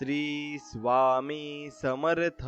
श्री स्वामी समर्थ.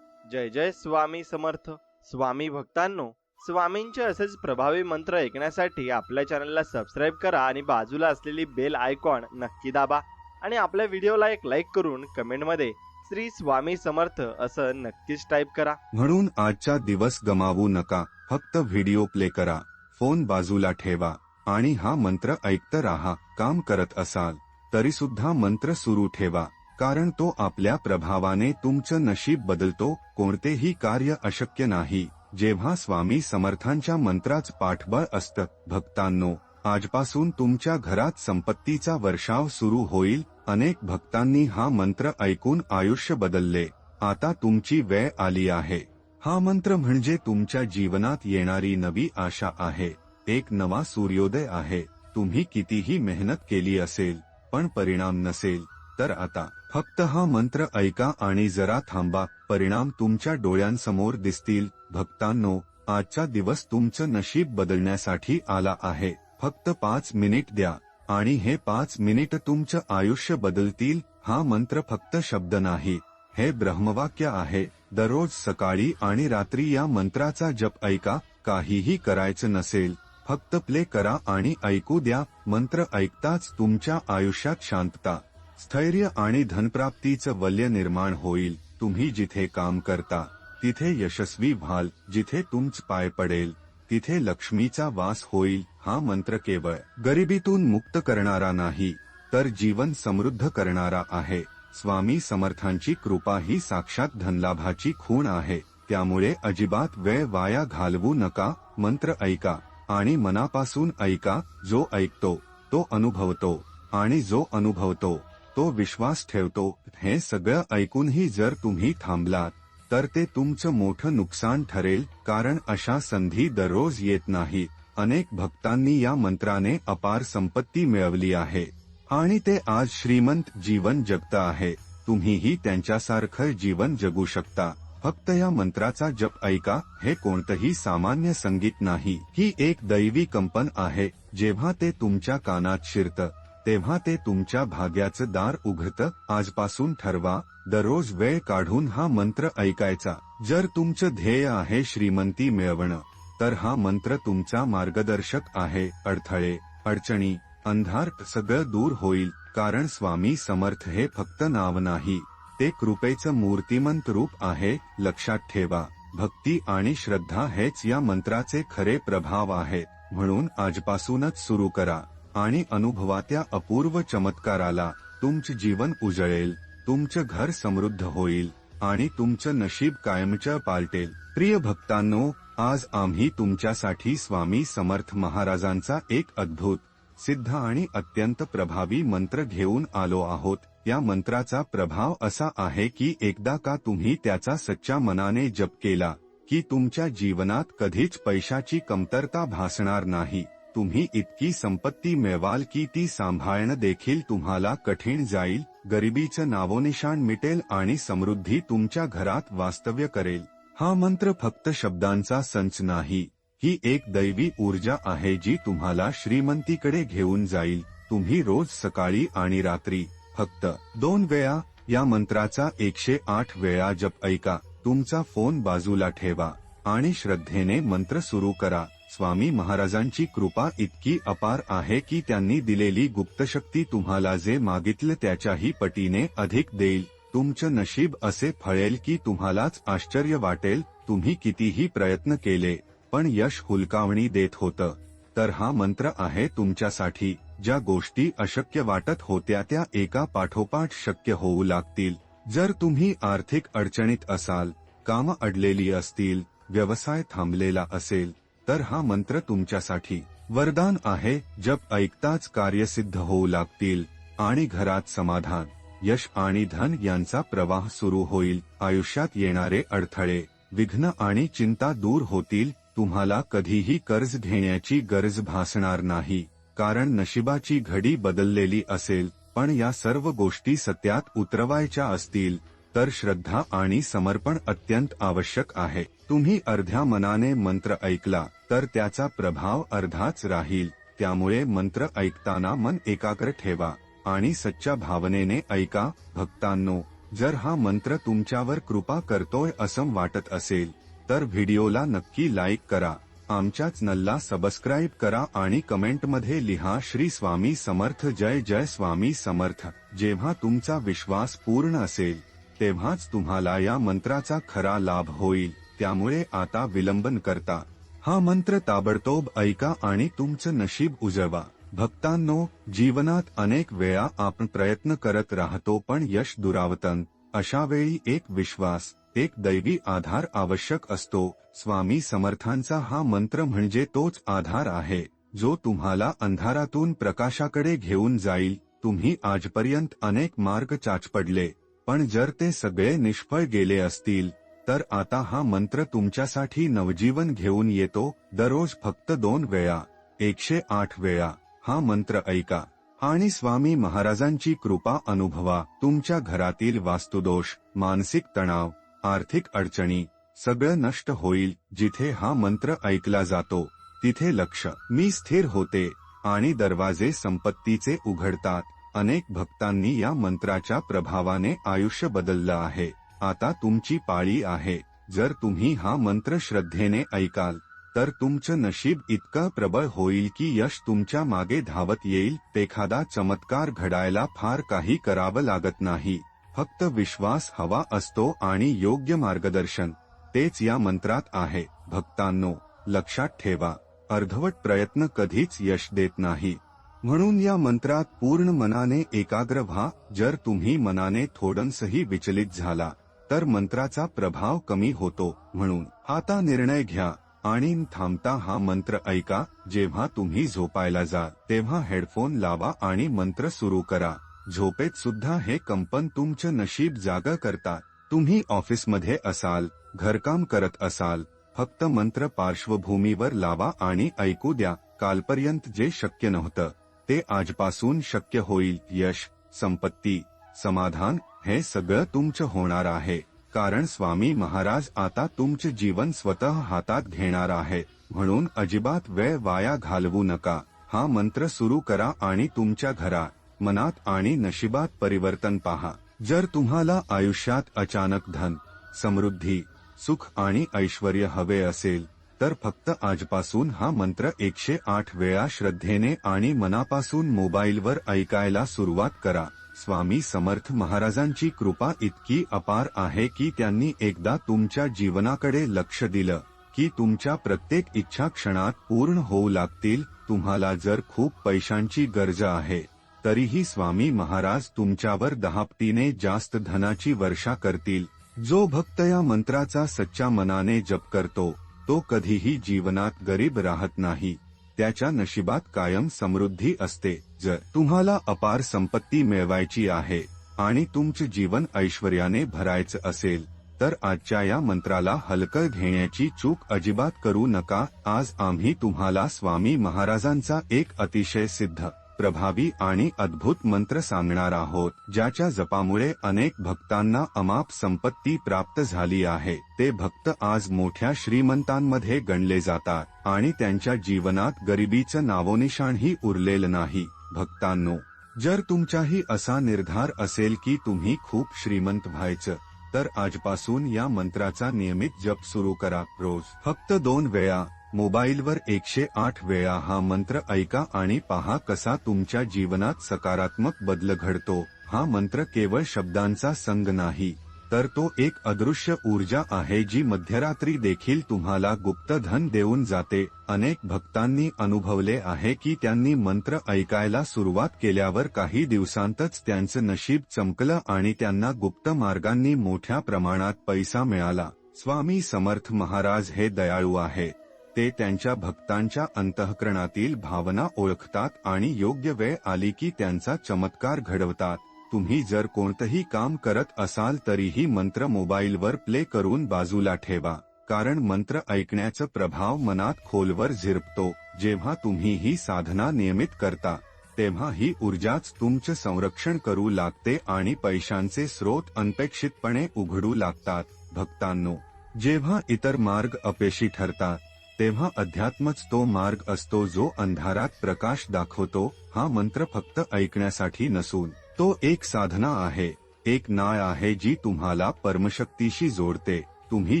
जय जय स्वामी समर्थ. स्वामी भक्तांनो, स्वामींचे असेच प्रभावी मंत्र ऐकण्यासाठी आपल्या चॅनलला सबस्क्राईब करा आणि बाजूला असलेली बेल आयकॉन नक्की दाबा आणि आपल्या व्हिडिओला एक लाईक करून कमेंटमध्ये श्री स्वामी समर्थ असं नक्कीच टाईप करा. म्हणून आजचा दिवस गमावू नका. फक्त व्हिडिओ प्ले करा, फोन बाजूला ठेवा आणि हा मंत्र ऐकत राहा. काम करत असाल तरी सुद्धा मंत्र सुरू ठेवा, कारण तो आपल्या प्रभावाने तुमचं नशीब बदलतो. कोणतेही कार्य अशक्य नाही जेव्हा स्वामी समर्थांच्या मंत्राच पाठबळ असतं. भक्तांनो, आजपासून तुमच्या घरात संपत्तीचा वर्षाव सुरू होईल. अनेक भक्तांनी हा मंत्र ऐकून आयुष्य बदलले. आता तुमची वेळ आली आहे. हा मंत्र म्हणजे तुमच्या जीवनात येणारी नवी आशा आहे, एक नवा सूर्योदय आहे. तुम्ही कितीही मेहनत केली असेल पण परिणाम नसेल तर आता फक्त हा मंत्र ऐका आणि जरा थांबा. परिणाम तुमच्या डोळ्यांसमोर दिसतील. भक्तांनो, आजचा दिवस तुमचं नशीब बदलण्यासाठी आला आहे. फक्त 5 मिनिट द्या आणि हे 5 मिनिट तुमचं आयुष्य बदलतील. हा मंत्र फक्त शब्द नाही, हे ब्रह्मवाक्य आहे. दररोज सकाळी आणि रात्री या मंत्राचा जप ऐका. काहीही करायचं नसेल, फक्त प्ले करा आणि ऐकू द्या. मंत्र ऐकताच तुमच्या आयुष्यात शांतता, स्थैर्य आणि धनप्राप्तीचं वलय निर्माण होईल. तुम्ही जिथे काम करता तिथे यशस्वी व्हाल. जिथे तुमचं पाय पडेल तिथे लक्ष्मीचा वास होईल. हा मंत्र केवळ गरिबीतून मुक्त करणारा नाही, तर जीवन समृद्ध करणारा आहे. स्वामी समर्थांची कृपा ही साक्षात धनलाभाची खूण आहे. त्यामुळे अजिबात वेळ वाया घालवू नका. मंत्र ऐका आणि मनापासून ऐका. जो ऐकतो तो अनुभवतो आणि जो अनुभवतो तो विश्वास ठेवतो. हे सगळं ऐकूनही जर तुम्ही थांबलात तर ते तुमचं मोठं नुकसान ठरेल, कारण अशा संधी दररोज येत नाही. अनेक भक्तांनी या मंत्राने अपार संपत्ती मिळवली आहे आणि ते आज श्रीमंत जीवन जगत आहे. तुम्हीही त्यांच्यासारखं जीवन जगू शकता. फक्त या मंत्राचा जप ऐका. हे कोणतंही सामान्य संगीत नाही, ही एक दैवी कंपन आहे. जेव्हा ते तुमच्या कानात शिरतं तेव्हा ते तुमच्या भाग्याचं दार उघडतं. आजपासून ठरवा, दररोज वेळ काढून हा मंत्र ऐकायचा. जर तुमचं ध्येय आहे श्रीमंती मिळवणं, तर हा मंत्र तुमचा मार्गदर्शक आहे. अडथळे, अडचणी, अंधार सगळं दूर होईल, कारण स्वामी समर्थ हे फक्त नाव नाही, ते कृपेचं मूर्तिमंत रूप आहे. लक्षात ठेवा, भक्ती आणि श्रद्धा हेच या मंत्राचे खरे प्रभाव आहेत. म्हणून आजपासूनच सुरू करा आणि अनुभवा त्या अपूर्व चमत्काराला. तुमचं जीवन उजळेल, तुमचं घर समृद्ध होईल आणि तुमचं नशीब कायमचं पालटेल. प्रिय भक्तांनो, आज आम्ही तुमच्यासाठी स्वामी समर्थ महाराजांचा एक अद्भुत, सिद्ध आणि अत्यंत प्रभावी मंत्र घेऊन आलो आहोत. या मंत्राचा प्रभाव असा आहे की एकदा का तुम्ही त्याचा सच्च्या मनाने जप केला की तुमच्या जीवनात कधीच पैशाची कमतरता भासणार नाही. तुम्ही इतकी संपत्ती मिळवाल की ती सांभाळणं देखील तुम्हाला कठीण जाईल. गरिबीचं नावोनिशाण मिटेल आणि समृद्धी तुमच्या घरात वास्तव्य करेल. हा मंत्र फक्त शब्दांचा संच नाही, ही एक दैवी ऊर्जा आहे जी तुम्हाला श्रीमंतीकडे घेऊन जाईल. तुम्ही रोज सकाळी आणि रात्री फक्त 2 वेळा या मंत्राचा 108 वेळा जप ऐका. तुमचा फोन बाजूला ठेवा आणि श्रद्धेने मंत्र सुरू करा. स्वामी महाराजांची कृपा इतकी अपार आहे की त्यांनी दिलेली गुप्तशक्ती तुम्हाला जे मागितलं त्याच्याही पटीने अधिक देईल. तुमचं नशीब असे फळेल की तुम्हालाच आश्चर्य वाटेल. तुम्ही कितीही प्रयत्न केले पण यश हुलकावणी देत होतं, तर हा मंत्र आहे तुमच्यासाठी. ज्या गोष्टी अशक्य वाटत होत्या त्या एका पाठोपाठ शक्य होऊ लागतील. जर तुम्ही आर्थिक अडचणीत असाल, कामं अडलेली असतील, व्यवसाय थांबलेला असेल, तर हा मंत्र तुमच्यासाठी वरदान आहे. जप ऐकताच कार्यसिद्ध होऊ लागतील आणि घरात समाधान, यश आणि धन यांचा प्रवाह सुरू होईल. आयुष्यात येणारे अडथळे, विघ्न आणि चिंता दूर होतील. तुम्हाला कधीही कर्ज घेण्याची गरज भासणार नाही, कारण नशिबाची घडी बदललेली असेल. पण या सर्व गोष्टी सत्यात उतरवायच्या असतील तर श्रद्धा आणि समर्पण अत्यंत आवश्यक आहे. तुम्ही अर्ध्या मनाने मंत्र ऐकला तर त्याचा प्रभाव अर्धाच राहील. त्यामुळे मंत्र ऐकताना मन एकाग्र ठेवा आणि सच्च्या भावनेने ऐका. भक्तांनो, जर हा मंत्र तुमच्यावर कृपा करतोय असं वाटत असेल तर व्हिडिओला नक्की लाईक करा, आमच्या चॅनलला सबस्क्राईब करा आणि कमेंटमध्ये लिहा श्री स्वामी समर्थ, जय जय स्वामी समर्थ. जेव्हा तुमचा विश्वास पूर्ण असेल तेव्हाच तुम्हाला या मंत्राचा खरा लाभ होईल. त्यामुळे आता विलंब न करता हा मंत्र ताबडतोब ऐका आणि तुमचं नशीब उजळवा. भक्तांनो, जीवनात अनेक वेळा आपण प्रयत्न करत राहतो पण यश दुरावतं. अशा वेळी एक विश्वास, एक दैवी आधार आवश्यक असतो. स्वामी समर्थांचा हा मंत्र म्हणजे तोच आधार आहे जो तुम्हाला अंधारातून प्रकाशाकडे घेऊन जाईल. तुम्ही आजपर्यंत अनेक मार्ग चाचपडले, पण जर ते सगळे निष्फळ गेले असतील तर आता हा मंत्र तुमच्यासाठी नवजीवन घेऊन येतो. दररोज फक्त 2 वेळा, 108 वेळा हा मंत्र ऐका आणि स्वामी महाराजांची कृपा अनुभवा. तुमच्या घरातील वास्तुदोष, मानसिक तणाव, आर्थिक अडचणी सगळं नष्ट होईल. जिथे हा मंत्र ऐकला जातो तिथे लक्ष्मी स्थिर होते आणि दरवाजे संपत्तीचे उघडतात. अनेक भक्तांनी या मंत्राच्या प्रभावाने आयुष्य बदललं आहे. आता तुमची पाळी आहे. जर तुम्ही हा मंत्र श्रद्धेने ऐकाल तर तुमचं नशीब इतकं प्रबळ होईल की यश तुमच्या मागे धावत येईल. एखादा चमत्कार घडायला फार काही करावं लागत नाही, फक्त विश्वास हवा असतो आणि योग्य मार्गदर्शन. तेच या मंत्रात आहे. भक्तांनो, लक्षात ठेवा, अर्धवट प्रयत्न कधीच यश देत नाही. म्हणून या मंत्रात पूर्ण मनाने एकाग्र व्हा. जर तुम्ही मनाने थोडंसंही विचलित झाला तर मंत्राचा प्रभाव कमी होतो. म्हणून आता निर्णय घ्या आणि न थांबता हा मंत्र ऐका. जेव्हा तुम्ही झोपायला जा तेव्हा हेडफोन लावा आणि मंत्र सुरू करा. झोपेत सुद्धा हे कंपन तुमचं नशीब जागं करतात. तुम्ही ऑफिसमध्ये असाल, घरकाम करत असाल, फक्त मंत्र पार्श्वभूमीवर लावा आणि ऐकू द्या. कालपर्यंत जे शक्य नव्हतं ते आजपासून शक्य होईल. यश, संपत्ती, समाधान हे सगळं तुमचं होणार आहे. कारण स्वामी महाराज आता तुमचे जीवन स्वतः हातात घेणार आहे. म्हणून अजिबात वेळ वाया घालवू नका. हा मंत्र सुरू करा आणि तुमच्या घरात, मनात आणि नशिबात परिवर्तन पहा. जर तुम्हाला आयुष्यात अचानक धन, समृद्धी, सुख आणि ऐश्वर्य हवे असेल तर फक्त आजपासून हा मंत्र 108 वेळा श्रद्धेने आणि मनापासून मोबाईलवर ऐकायला सुरुवात करा. स्वामी समर्थ महाराजांची कृपा इतकी अपार आहे की त्यांनी एकदा तुमच्या जीवनाकडे लक्ष दिलं की तुमच्या प्रत्येक इच्छा क्षणात पूर्ण होऊ लागतील. तुम्हाला जर खूप पैशांची गरज आहे तरीही स्वामी महाराज तुमच्यावर 10 पटीने जास्त धनाची वर्षा करतील. जो भक्त या मंत्राचा सच्चा मनाने जप करतो तो कधीही जीवनात गरीब राहत नाही. त्याच्या नशिबात कायम समृद्धी असते. जर तुम्हाला अपार संपत्ती मिळवायची आहे आणि तुमचे जीवन ऐश्वर्याने भरायचं असेल तर आजच्या या मंत्राला हलकं घेण्याची चूक अजिबात करू नका. आज आम्ही तुम्हाला स्वामी महाराजांचा एक अतिशय सिद्ध, प्रभावी आणि अद्भुत मंत्र सांगणार आहोत, ज्याच्या जपामुळे अनेक भक्तांना अमाप संपत्ती प्राप्त झाली आहे. ते भक्त आज मोठ्या श्रीमंतांमध्ये गणले जातात आणि त्यांच्या जीवनात गरिबीचं नावोनिशाणही उरलेलं नाही. भक्तांनो, जर तुमचाही असा निर्धार असेल की तुम्ही खूप श्रीमंत व्हायचं तर आजपासून या मंत्राचा नियमित जप सुरू करा. रोज फक्त 2 वेळा मोबाईलवर 108 वेळा हा मंत्र ऐका आणि पहा कसा तुमच्या जीवनात सकारात्मक बदल घडतो. हा मंत्र केवळ शब्दांचा संग नाही तर तो एक अदृश्य ऊर्जा आहे जी मध्यरात्री देखील तुम्हाला गुप्त धन देऊन जाते. अनेक भक्तांनी अनुभवले आहे की त्यांनी मंत्र ऐकायला सुरुवात केल्यावर काही दिवसांतच त्यांचं नशीब चमकलं आणि त्यांना गुप्त मार्गांनी मोठ्या प्रमाणात पैसा मिळाला. स्वामी समर्थ महाराज हे दयाळू आहे. ते त्यांच्या भक्तांच्या अंतःकरणातील भावना ओळखतात आणि योग्य वेळ आली की त्यांचा चमत्कार घडवतात. तुम्ही जर कोणतंही काम करत असाल तरीही मंत्र मोबाईलवर प्ले करून बाजूला ठेवा, कारण मंत्र ऐकण्याचा प्रभाव मनात खोलवर झिरपतो. जेव्हा तुम्ही ही साधना नियमित करता तेव्हा ही ऊर्जाच तुमचं संरक्षण करू लागते आणि पैशांचे स्रोत अनपेक्षितपणे उघडू लागतात. भक्तांनो, जेव्हा इतर मार्ग अपयशी ठरतात तेव्हा अध्यात्मच तो मार्ग असतो जो अंधारात प्रकाश दाखवतो. हा मंत्र फक्त ऐकण्यासाठी नसून तो एक साधना आहे, एक नाळ आहे जी तुम्हाला परमशक्तीशी जोडते. तुम्ही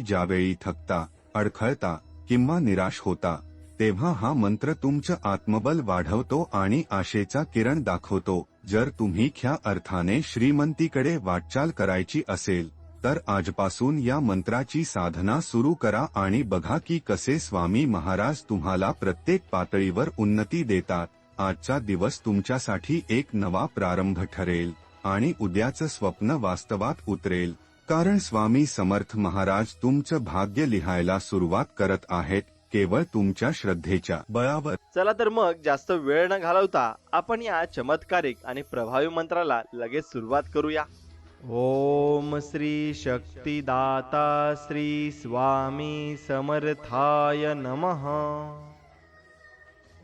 ज्यावेळी थकता, अडखळता किंवा निराश होता, तेव्हा हा मंत्र तुमचं आत्मबल वाढवतो आणि आशेचा किरण दाखवतो. जर तुम्ही ख्या अर्थाने श्रीमंतीकडे वाटचाल करायची असेल तर आजपासून या मंत्राची साधना सुरू करा आणि बघा की कसे स्वामी महाराज तुम्हाला प्रत्येक पातळीवर उन्नती देतात. आजचा दिवस तुमच्यासाठी एक नवा प्रारंभ ठरेल आणि उद्याचं स्वप्न वास्तवात उतरेल. कारण स्वामी समर्थ महाराज तुमचं भाग्य लिहायला सुरुवात करत आहेत, केवळ तुमच्या श्रद्धेच्या बळावर. चला तर मग जास्त वेळ न घालवता आपण या चमत्कारिक आणि प्रभावी मंत्राला लगेच सुरुवात करूया. ओम श्री शक्तिदाता श्री स्वामी समर्थाय नमः.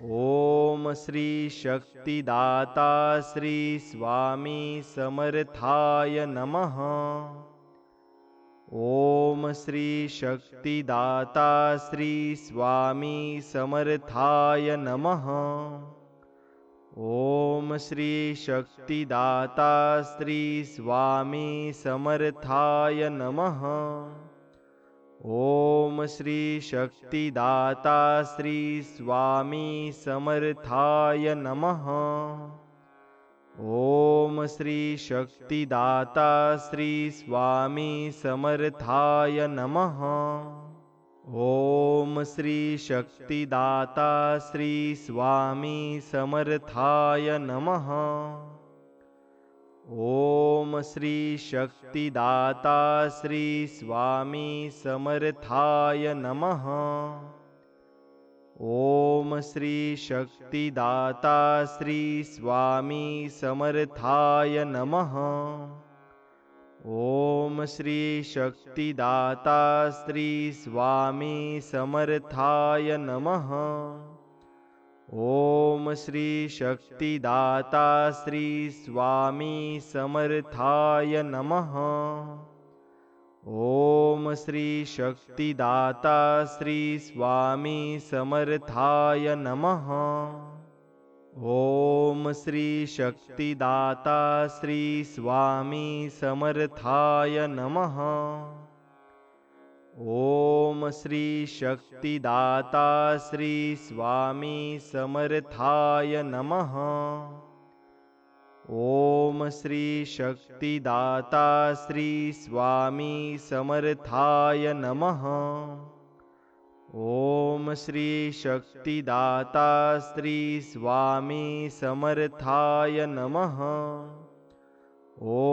ओम श्री शक्तिदाता श्री स्वामी समर्थाय नमः. ओम श्री शक्तिदाता श्री स्वामी समर्थाय नमः. ओम श्री शक्तिदाता श्री स्वामी समर्थाय नमः. ओम श्री शक्तिदाता श्री स्वामी समर्थाय नमः. ओम श्री शक्तिदाता श्री स्वामी समर्थाय नमः. ओम श्री शक्तिदाता श्री स्वामी समर्थाय नमः. ओम श्री शक्तिदाता श्री स्वामी समर्थाय नमः. ओम श्री शक्तिदाता श्री स्वामी समर्थाय नमः. ओम श्री शक्तिदाता श्री स्वामी समर्थाय नमः. ओम श्री शक्तिदाता श्री स्वामी समर्थाय नमः. ओम श्री शक्तिदाता श्री स्वामी समर्थाय नमः. ओम श्री शक्तिदाता श्री स्वामी समर्थाय नमः. ओम श्री शक्तिदाता श्री स्वामी समर्थाय नमः. ओम श्री शक्तिदाता श्री स्वामी समर्थाय नमः.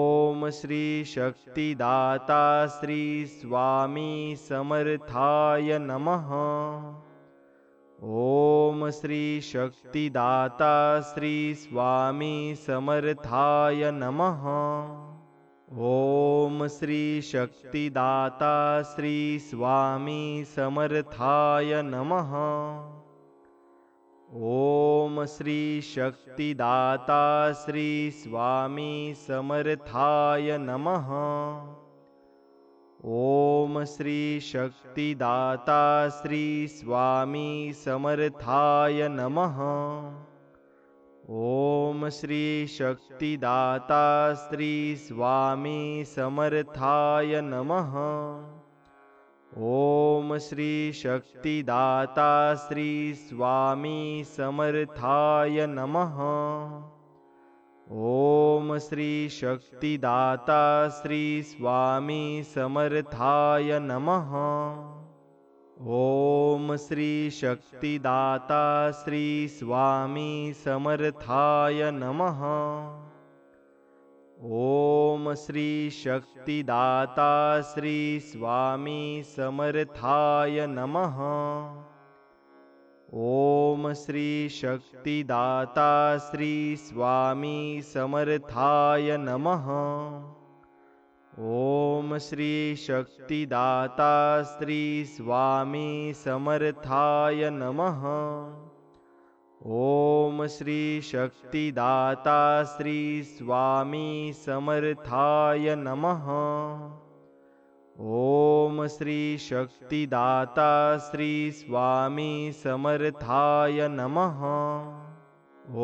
ओम श्री शक्तिदाता श्री स्वामी समर्थाय नमः. ओम श्री शक्तिदाता श्री स्वामी समर्थाय नमः. ओम श्री शक्तिदाता श्री स्वामी समर्थाय नमः. ओम श्री शक्तिदाता श्री स्वामी समर्थाय नमः. ओम श्री शक्तिदाता श्री स्वामी समर्थाय नमः. ओम श्री शक्तिदाता श्री स्वामी समर्थाय नमः. ओम श्री शक्तिदाता श्री स्वामी समर्थाय नमः. ओम श्री शक्तिदाता श्री स्वामी समर्थाय नमः. ओम श्री शक्तिदाता श्री स्वामी समर्थाय नमः. ओम श्री शक्तिदाता श्री स्वामी समर्थाय नमः. ओम श्री शक्तिदाता श्री स्वामी समर्थाय नमः. ओम श्री शक्तिदाता श्री स्वामी समर्थाय नमः. ओम श्री शक्तिदाता श्री स्वामी समर्थाय नमः. ओम श्री शक्तिदाता श्री स्वामी समर्थाय नमः. ओम श्री शक्तिदाता श्री स्वामी समर्थाय नमः।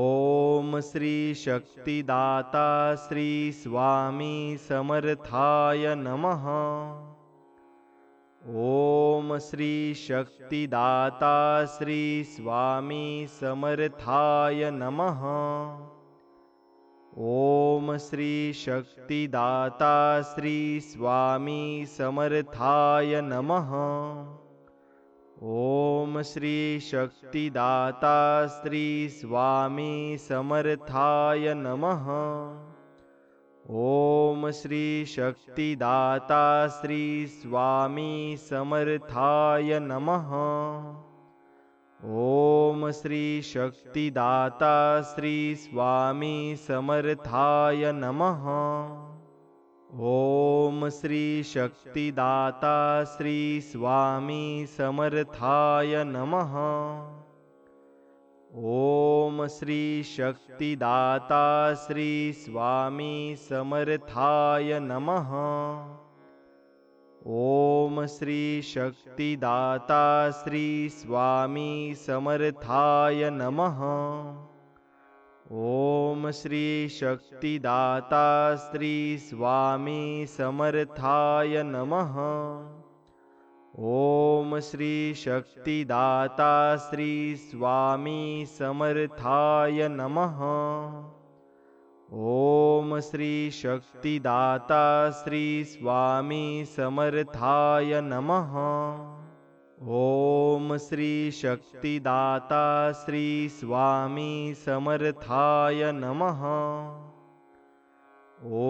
ओम श्री शक्तिदाता श्री स्वामी समर्थाय नमः। ओम श्री शक्तिदाता श्री स्वामी समर्थाय नमः। ओम श्री शक्तिदाता श्री स्वामी समर्थाय नमः। ओम श्री शक्तिदाता श्री स्वामी समर्थाय नमः। ओम श्री शक्तिदाता श्री स्वामी समर्थाय नमः। ओम श्री शक्तिदाता श्री स्वामी समर्थाय नमः। ओम श्री शक्तिदाता श्री स्वामी समर्थाय नमः। ओम श्री शक्तिदाता श्री स्वामी समर्थाय नमः। ओम श्री शक्तिदाता श्री स्वामी समर्थाय नमः। ओम श्री शक्तिदाता श्री स्वामी समर्थाय नमः। ओम श्री शक्तिदाता श्री स्वामी समर्थाय नमः। ओम श्री शक्तिदाता श्री स्वामी समर्थाय नमः। ओम श्री शक्तिदाता श्री स्वामी समर्थाय नमः।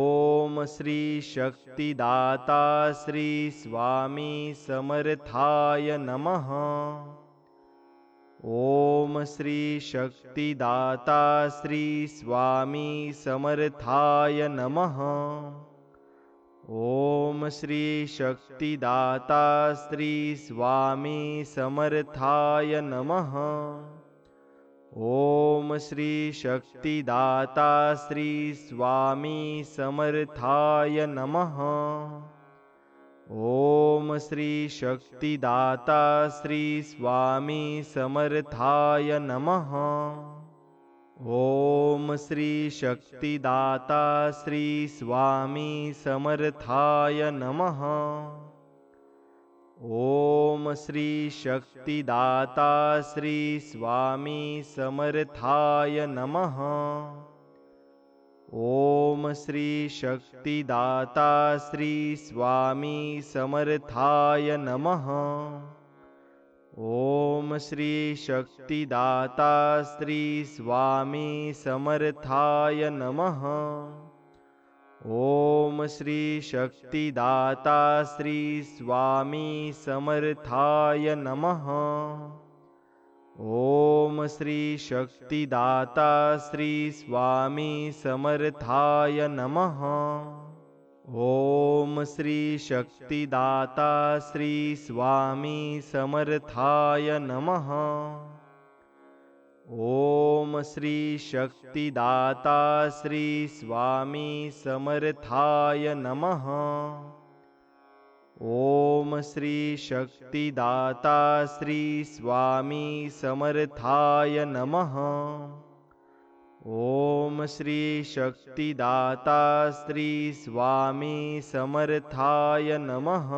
ओम श्री शक्तिदाता श्री स्वामी समर्थाय नमः। ओम श्री शक्तिदाता श्री स्वामी समर्थाय नमः। ओम श्री शक्तिदाता श्री स्वामी समर्थाय नमः। ओम श्री शक्तिदाता श्री स्वामी समर्थाय नमः। ओम श्री शक्तिदाता श्री स्वामी समर्थाय नमः। ओम श्री शक्तिदाता श्री स्वामी समर्थाय नमः। ओम श्री शक्तिदाता श्री स्वामी समर्थाय नमः। ओम श्री शक्तिदाता श्री स्वामी समर्थाय नमः। ओम श्री शक्तिदाता श्री स्वामी समर्थाय नमः। ओम श्री शक्तिदाता श्री स्वामी समर्थाय नमः। ओम श्री शक्तिदाता श्री स्वामी समर्थाय नमः। ओम श्री शक्तिदाता श्री स्वामी समर्थाय नमः। ओम श्री शक्तिदाता श्री स्वामी समर्थाय नमः। ओम श्री शक्तिदाता श्री स्वामी समर्थाय नमः। ओम श्री शक्तिदाता श्री स्वामी समर्थाय नमः।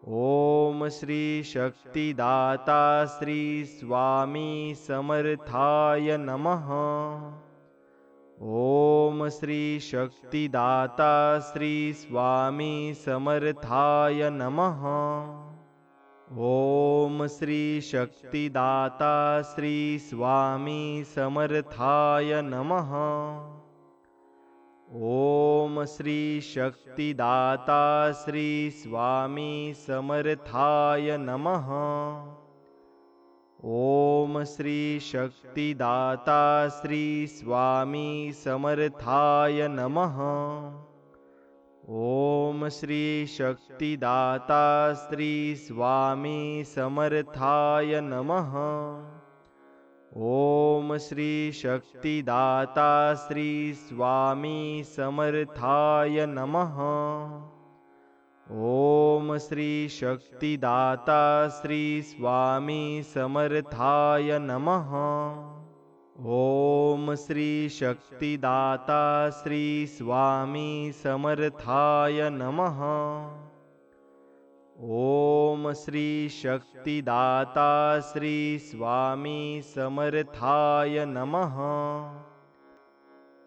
ओम श्री शक्तिदाता श्री स्वामी समर्थाय नमः। ओम श्री शक्तिदाता श्री स्वामी समर्थाय नमः। ओम श्री शक्तिदाता श्री स्वामी समर्थाय नमः। ओम श्री शक्तिदाता श्री स्वामी समर्थाय नमः। ओम श्री शक्तिदाता श्री स्वामी समर्थाय नमः। ओम श्री शक्तिदाता श्री स्वामी समर्थाय नमः। ओम श्री शक्तिदाता श्री स्वामी समर्थाय नमः। ओम श्री शक्तिदाता श्री स्वामी समर्थाय नमः। ओम श्री शक्तिदाता श्री स्वामी समर्थाय नमः। ओम श्री शक्तिदाता श्री स्वामी समर्थाय नमः।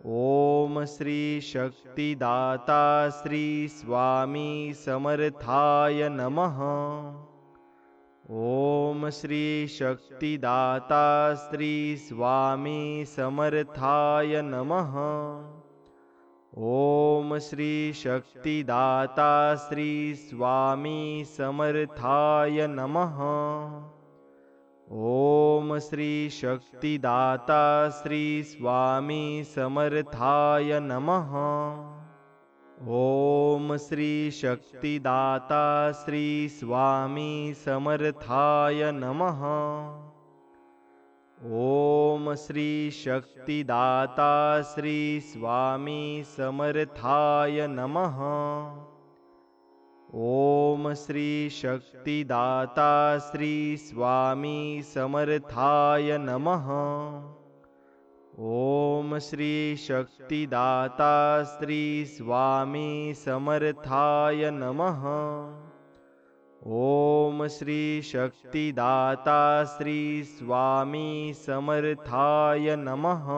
ओम श्री शक्तिदाता श्री स्वामी समर्थाय नमः। ओम श्री शक्तिदाता श्री स्वामी समर्थाय नमः। ओम श्री शक्तिदाता श्री स्वामी समर्थाय नमः। ओम श्री शक्तिदाता श्री स्वामी समर्थाय नमः। ओम श्री शक्तिदाता श्री स्वामी समर्थाय नमः। ओम श्री शक्तिदाता श्री स्वामी समर्थाय नमः। ओम श्री शक्तिदाता श्री स्वामी समर्थाय नमः। ओम श्री शक्तिदाता श्री स्वामी समर्थाय नमः। ओम श्री शक्तिदाता श्री स्वामी समर्थाय नमः।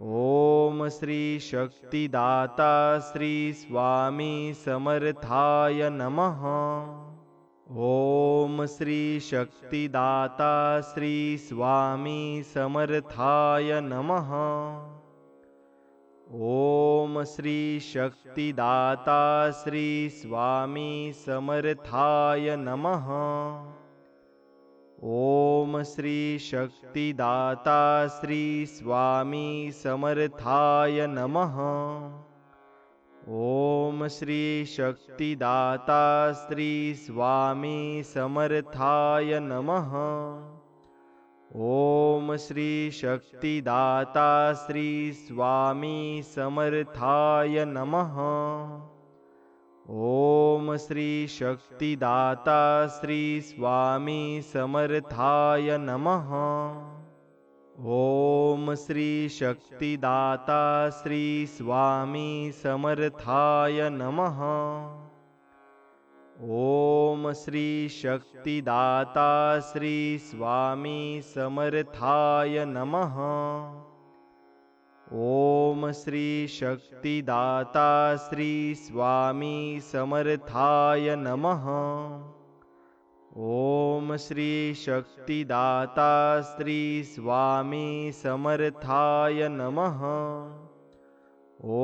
ओम श्री शक्तिदाता श्री स्वामी समर्थाय नमः। ओम श्री शक्तिदाता श्री स्वामी समर्थाय नमः। ओम श्री शक्तिदाता श्री स्वामी समर्थाय नमः। ओम श्री शक्तिदाता श्री स्वामी समर्थाय नमः। ओम श्री शक्तिदाता श्री स्वामी समर्थाय नमः। ओम श्री शक्तिदाता श्री स्वामी समर्थाय नमः। ओम श्री शक्तिदाता श्री स्वामी समर्थाय नमः। ओम श्री शक्तिदाता श्री स्वामी समर्थाय नमः। ओम श्री शक्तिदाता श्री स्वामी समर्थाय नमः। ओम श्री शक्तिदाता श्री स्वामी समर्थाय नमः। ओम श्री शक्तिदाता श्री स्वामी समर्थाय नमः।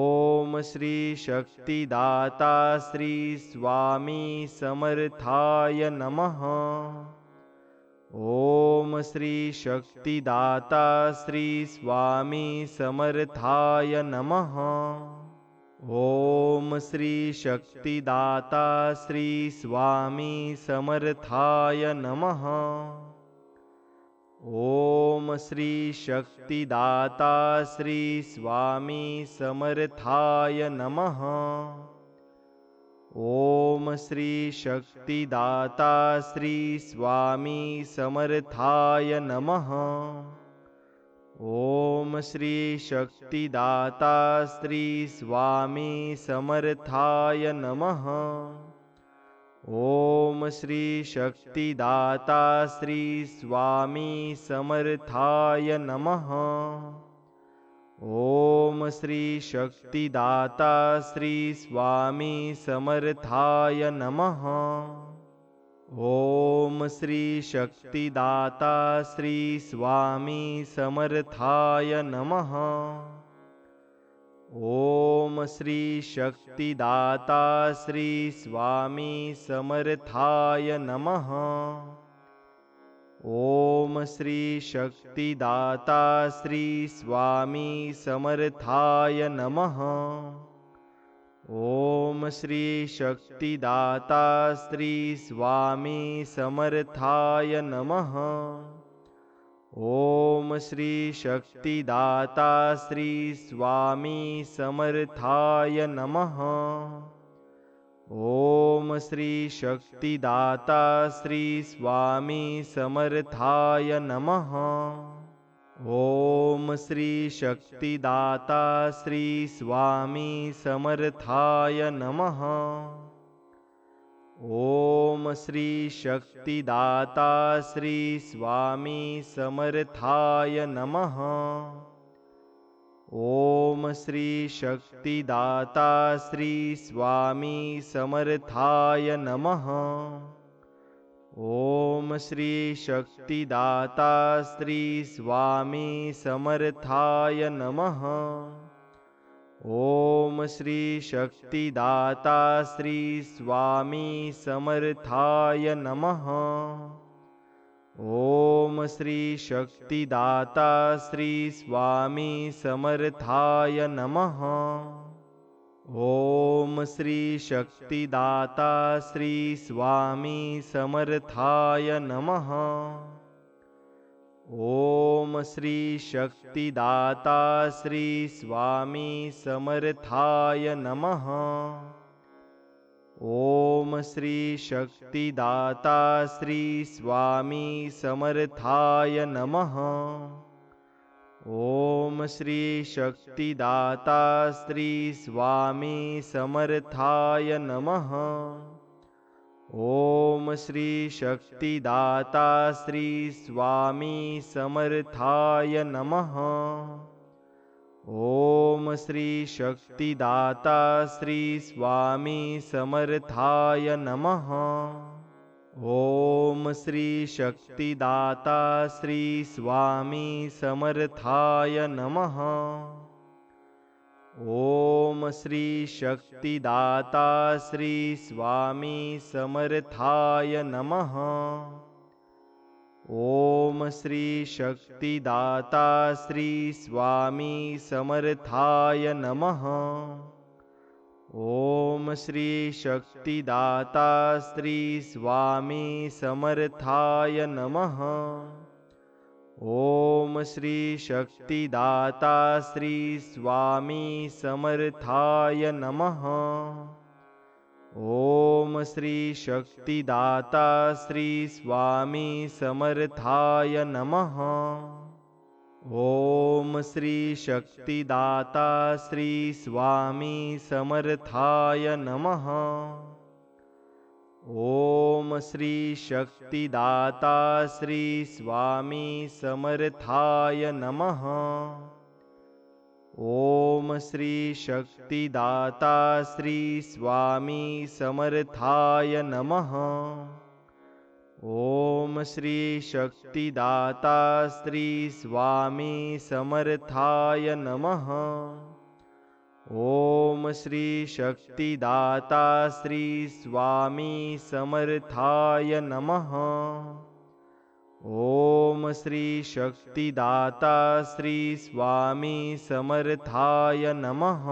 ओम श्री शक्तिदाता श्री स्वामी समर्थाय नमः। ओम श्री शक्तिदाता श्री स्वामी समर्थाय नमः। ओम श्री शक्तिदाता श्री स्वामी समर्थाय नमः। ओम श्री शक्तिदाता श्री स्वामी समर्थाय नमः। ओम श्री शक्तिदाता श्री स्वामी समर्थाय नमः। ओम श्री शक्तिदाता श्री स्वामी समर्थाय नमः। ओम श्री शक्तिदाता श्री स्वामी समर्थाय नमः। ओम श्री शक्तिदाता श्री स्वामी समर्थाय नमः। ओम श्री शक्तिदाता श्री स्वामी समर्थाय नमः। ओम श्री शक्तिदाता श्री स्वामी समर्थाय नमः। ओम श्री शक्तिदाता श्री स्वामी समर्थाय नमः। ओम श्री शक्तिदाता श्री स्वामी समर्थाय नमः। ओम श्री शक्तिदाता श्री स्वामी समर्थाय नमः। ओम श्री शक्तिदाता श्री स्वामी समर्थाय नमः। ओम श्री शक्तिदाता श्री स्वामी समर्थाय नमः। ओम श्री शक्तिदाता श्री स्वामी समर्थाय नमः। ओम श्री शक्तिदाता श्री स्वामी समर्थाय नमः। ओम श्री शक्तिदाता श्री स्वामी समर्थाय नमः। ओम श्री शक्तिदाता श्री स्वामी समर्थाय नमः। ओम श्री शक्तिदाता श्री स्वामी समर्थाय नमः। ओम श्री शक्तिदाता श्री स्वामी समर्थाय नमः। ओम श्री शक्तिदाता श्री स्वामी समर्थाय नमः। ओम श्री शक्तिदाता श्री स्वामी समर्थाय नमः। ओम श्री शक्तिदाता श्री स्वामी समर्थाय नमः। ओम श्री शक्तिदाता श्री स्वामी समर्थाय नमः। ओम श्री शक्तिदाता श्री स्वामी समर्थाय नमः। ओम श्री शक्तिदाता श्री स्वामी समर्थाय नमः। ओम श्री शक्तिदाता श्री स्वामी समर्थाय नमः। ओम श्री शक्तिदाता श्री स्वामी समर्थाय नमः। ओम श्री शक्तिदाता श्री स्वामी समर्थाय नमः। ओम श्री शक्तिदाता श्री स्वामी समर्थाय नमः। ओम श्री शक्तिदाता श्री स्वामी समर्थाय नमः। ओम श्री शक्तिदाता श्री स्वामी समर्थाय नमः। ओम श्री शक्तिदाता श्री स्वामी समर्थाय नमः। ओम श्री शक्तिदाता श्री स्वामी समर्थाय नमः। ओम श्री शक्तिदाता श्री स्वामी समर्थाय नमः। ओम श्री शक्तिदाता श्री स्वामी समर्थाय नमः। ओम श्री शक्तिदाता श्री स्वामी समर्थाय नमः।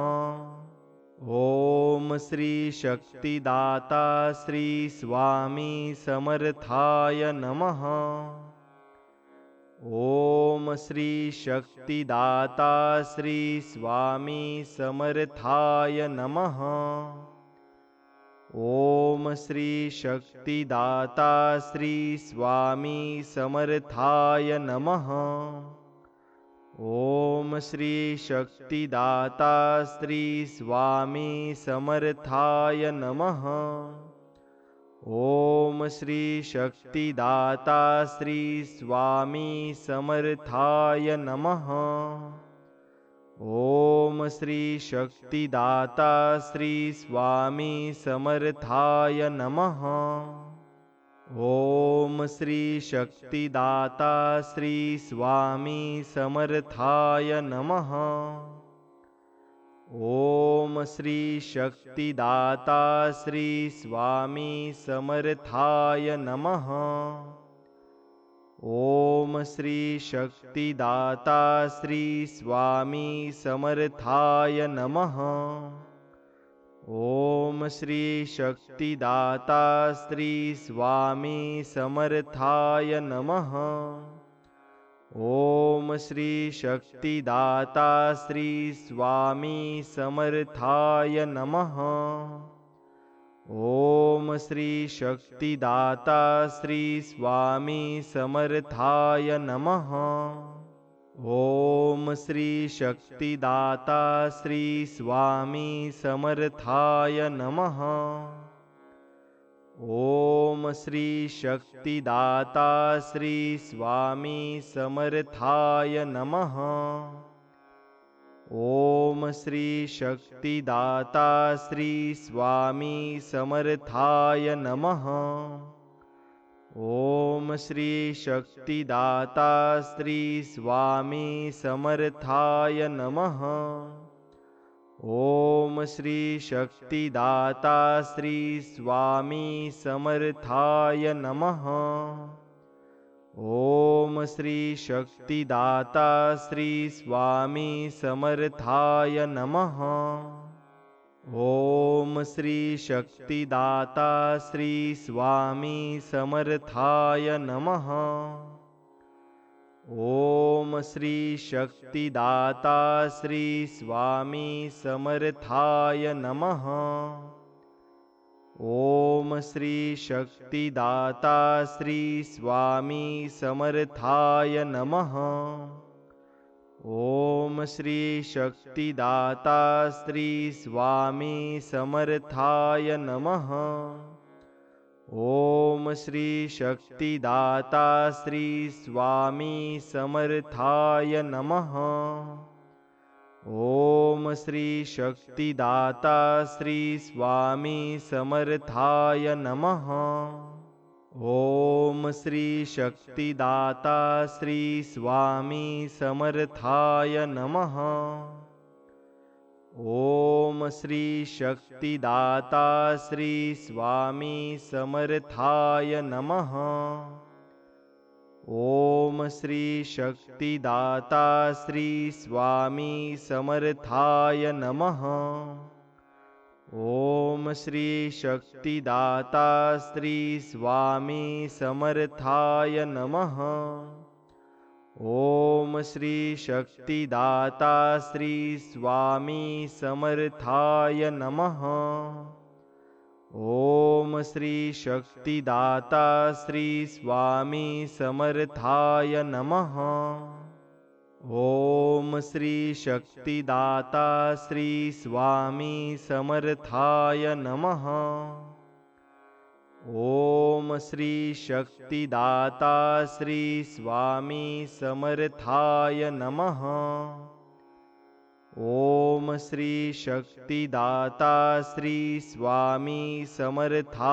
ओम श्री शक्तिदाता श्री स्वामी समर्थाय नमः। ओम श्री शक्तिदाता श्री स्वामी समर्थाय नमः। ओम श्री शक्तिदाता श्री स्वामी समर्थाय नमः। ओम श्री शक्तिदाता श्री स्वामी समर्थाय नमः। ओम श्री शक्तिदाता श्री स्वामी समर्थाय नमः। ओम श्री शक्तिदाता श्री स्वामी समर्थाय नमः। ओम श्री शक्तिदाता श्री स्वामी समर्थाय नमः। ओम श्री शक्तिदाता श्री स्वामी समर्थाय नमः। ओम श्री शक्तिदाता श्री स्वामी समर्थाय नमः। ओम श्री शक्तिदाता श्री स्वामी समर्थाय नमः। ओम श्री शक्तिदाता श्री स्वामी समर्थाय नमः। ओम श्री शक्तिदाता श्री स्वामी समर्थाय नमः। ओम श्री शक्तिदाता श्री स्वामी समर्थाय नमः। ओम श्री शक्तिदाता श्री स्वामी समर्थाय नमः। ओम श्री शक्तिदाता श्री स्वामी समर्थाय नमः। ओम श्री शक्तिदाता श्री स्वामी समर्थाय नमः। ओम श्री शक्तिदाता श्री स्वामी समर्थाय नमः। ओम श्री शक्तिदाता श्री स्वामी समर्थाय नमः। ओम श्री शक्तिदाता श्री स्वामी समर्थाय नमः। ओम श्री शक्तिदाता श्री स्वामी समर्थाय नमः। ओम श्री शक्तिदाता श्री स्वामी समर्थाय नमः। ओम श्री शक्तिदाता श्री स्वामी समर्थाय नमः। ओम श्री शक्तिदाता श्री स्वामी समर्थाय नमः। ओम श्री शक्तिदाता श्री स्वामी समर्थाय नमः। ओम श्री शक्तिदाता श्री स्वामी समर्थाय नमः। ओम श्री शक्तिदाता श्री स्वामी समर्थाय नमः। ओम श्री शक्तिदाता श्री स्वामी समर्थाय नमः। ओम श्री शक्तिदाता श्री स्वामी समर्थाय नमः। ओम श्री शक्तिदाता श्री स्वामी समर्थाय नमः। ओम श्री शक्तिदाता श्री स्वामी समर्थाय नमः। ओम श्री शक्तिदाता श्री स्वामी समर्थाय नमः। ओम श्री शक्तिदाता श्री स्वामी समर्थाय नमः। ओम श्री शक्तिदाता श्री स्वामी समर्थाय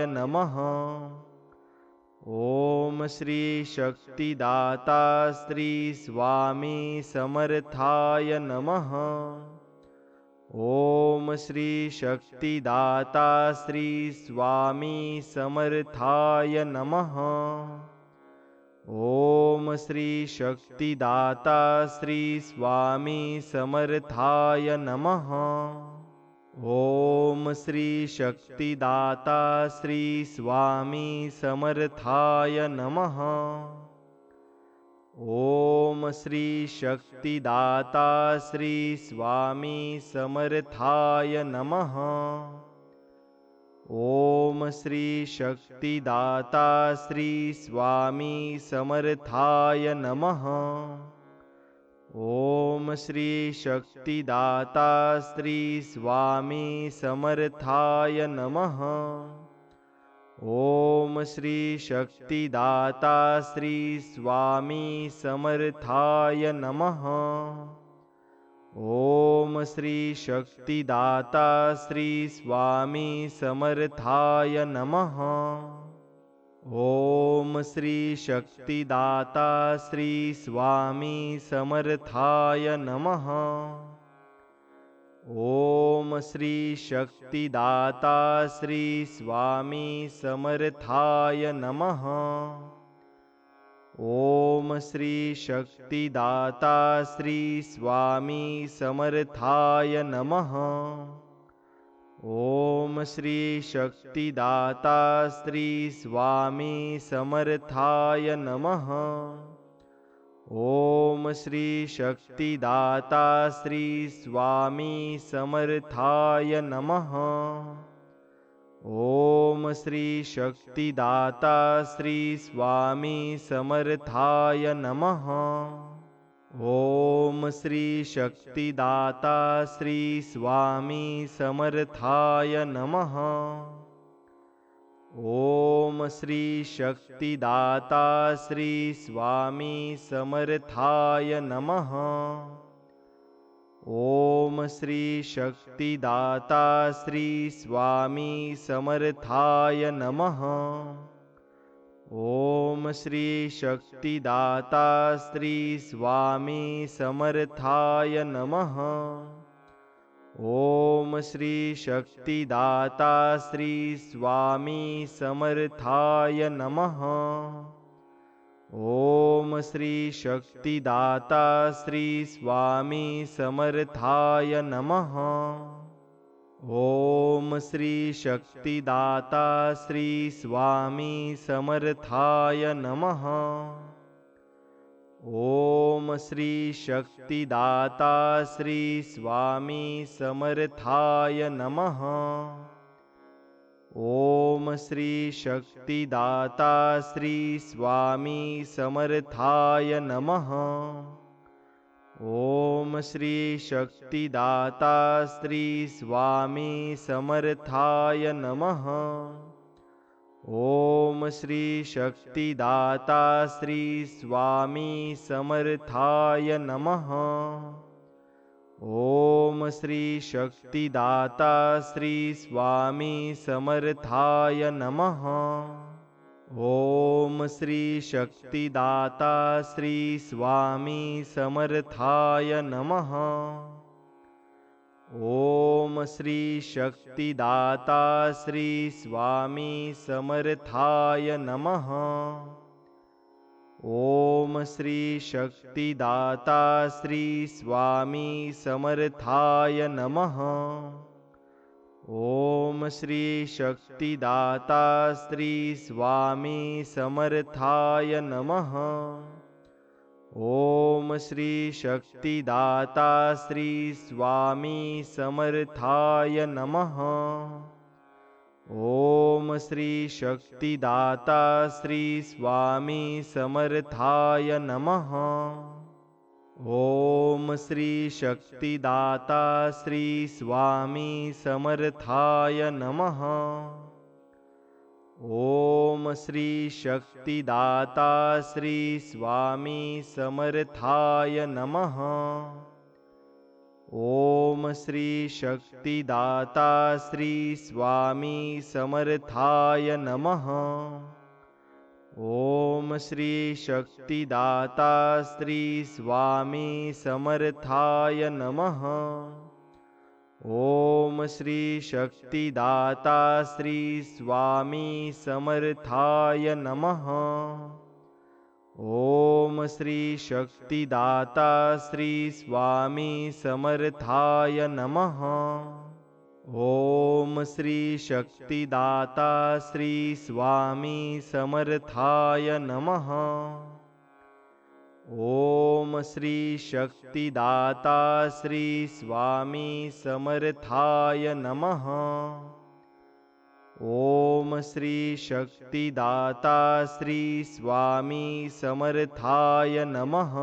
नमः। ओम श्री शक्तिदाता श्री स्वामी समर्थाय नमः। ओम श्री शक्तिदाता श्री स्वामी समर्थाय नमः। ओम श्री शक्तिदाता श्री स्वामी समर्थाय नमः। ओम श्री शक्तिदाता श्री स्वामी समर्थाय नमः। ओम श्री शक्तिदाता श्री स्वामी समर्थाय नमः। ओम श्री शक्तिदाता श्री स्वामी समर्थाय नमः। ओम श्री शक्तिदाता श्री स्वामी समर्थाय नमः। ओम श्री शक्तिदाता श्री स्वामी समर्थाय नमः। ओम श्री शक्तिदाता श्री स्वामी समर्थाय नमः। ओम श्री शक्तिदाता श्री स्वामी समर्थाय नमः। ओम श्री शक्तिदाता श्री स्वामी समर्थाय नमः। ओम श्री शक्तिदाता श्री स्वामी समर्थाय नमः। ओम श्री शक्तिदाता श्री स्वामी समर्थाय नमः। ओम श्री शक्तिदाता श्री स्वामी समर्थाय नमः। ओम श्री शक्तिदाता श्री स्वामी समर्थाय नमः। ओम श्री शक्तिदाता श्री स्वामी समर्थाय नमः। ओम श्री शक्तिदाता श्री स्वामी समर्थाय नमः। ओम श्री शक्तिदाता श्री स्वामी समर्थाय नमः। ओम श्री शक्तिदाता श्री स्वामी समर्थाय नमः। ओम श्री शक्तिदाता श्री स्वामी समर्थाय नमः। ओम श्री शक्तिदाता श्री स्वामी समर्थाय नमः। ओम श्री शक्तिदाता श्री स्वामी समर्थाय नमः। ओम श्री शक्तिदाता श्री स्वामी समर्थाय नमः। ओम श्री शक्तिदाता श्री स्वामी समर्थाय नमः। ओम श्री शक्तिदाता श्री स्वामी समर्थाय नमः। ओम श्री शक्तिदाता श्री स्वामी समर्थाय नमः। ओम श्री शक्तिदाता श्री स्वामी समर्थाय नमः। ओम श्री शक्तिदाता श्री स्वामी समर्थाय नमः। ओम श्री शक्तिदाता श्री स्वामी समर्थाय नमः। ओम श्री शक्तिदाता श्री स्वामी समर्थाय नमः। ओम श्री शक्तिदाता श्री स्वामी समर्थाय नमः। ओम श्री शक्तिदाता श्री स्वामी समर्थाय नमः। ओम श्री शक्तिदाता श्री स्वामी समर्थाय नमः। ओम श्री शक्तिदाता श्री स्वामी समर्थाय नमः। ओम श्री शक्तिदाता श्री स्वामी समर्थाय नमः। ओम श्री शक्तिदाता श्री स्वामी समर्थाय नमः। ओम श्री शक्तिदाता श्री स्वामी समर्थाय नमः। ओम श्री शक्तिदाता श्री स्वामी समर्थाय नमः। ओम श्री शक्तिदाता श्री स्वामी समर्थाय नमः। ओम श्री शक्तिदाता श्री स्वामी समर्थाय नमः। ओम श्री शक्तिदाता श्री स्वामी समर्थाय नमः। ओम श्री शक्तिदाता श्री स्वामी समर्थाय नमः।